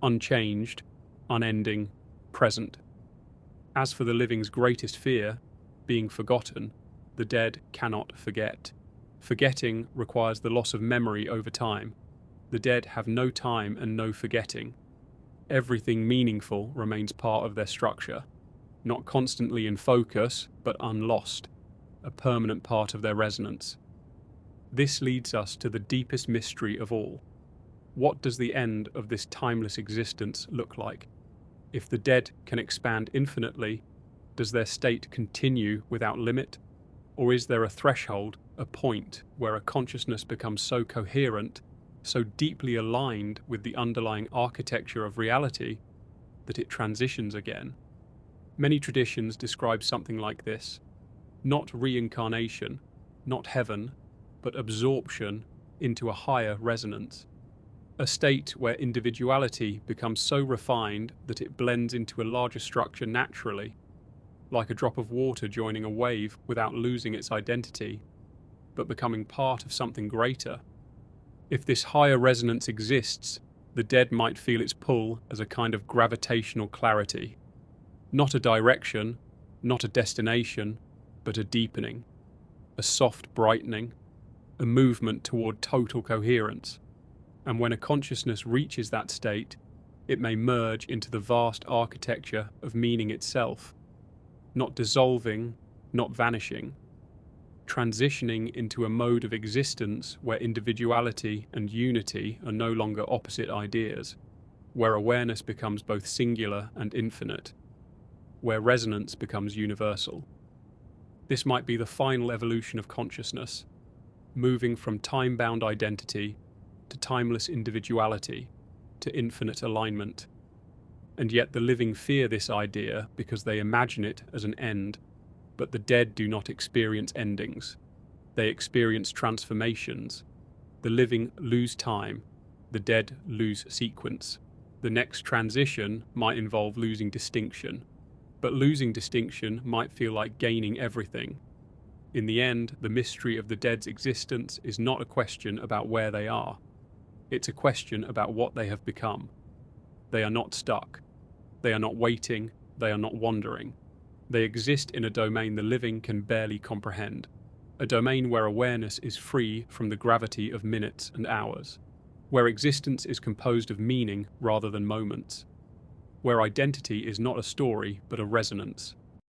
unchanged, unending, present. As for the living's greatest fear, being forgotten, the dead cannot forget. Forgetting requires the loss of memory over time. The dead have no time and no forgetting. Everything meaningful remains part of their structure, not constantly in focus, but unlost, a permanent part of their resonance. This leads us to the deepest mystery of all. What does the end of this timeless existence look like? If the dead can expand infinitely, does their state continue without limit? Or is there a threshold, a point, where a consciousness becomes so coherent, so deeply aligned with the underlying architecture of reality, that it transitions again? Many traditions describe something like this: not reincarnation, not heaven, but absorption into a higher resonance. A state where individuality becomes so refined that it blends into a larger structure naturally, like a drop of water joining a wave without losing its identity, but becoming part of something greater. If this higher resonance exists, the dead might feel its pull as a kind of gravitational clarity. Not a direction, not a destination, but a deepening, a soft brightening, a movement toward total coherence. And when a consciousness reaches that state, it may merge into the vast architecture of meaning itself, not dissolving, not vanishing, transitioning into a mode of existence where individuality and unity are no longer opposite ideas, where awareness becomes both singular and infinite, where resonance becomes universal. This might be the final evolution of consciousness, moving from time-bound identity to timeless individuality, to infinite alignment. And yet the living fear this idea because they imagine it as an end, but the dead do not experience endings. They experience transformations. The living lose time, the dead lose sequence. The next transition might involve losing distinction, but losing distinction might feel like gaining everything. In the end, the mystery of the dead's existence is not a question about where they are. It's a question about what they have become. They are not stuck. They are not waiting. They are not wandering. They exist in a domain the living can barely comprehend, a domain where awareness is free from the gravity of minutes and hours, where existence is composed of meaning rather than moments, where identity is not a story but a resonance,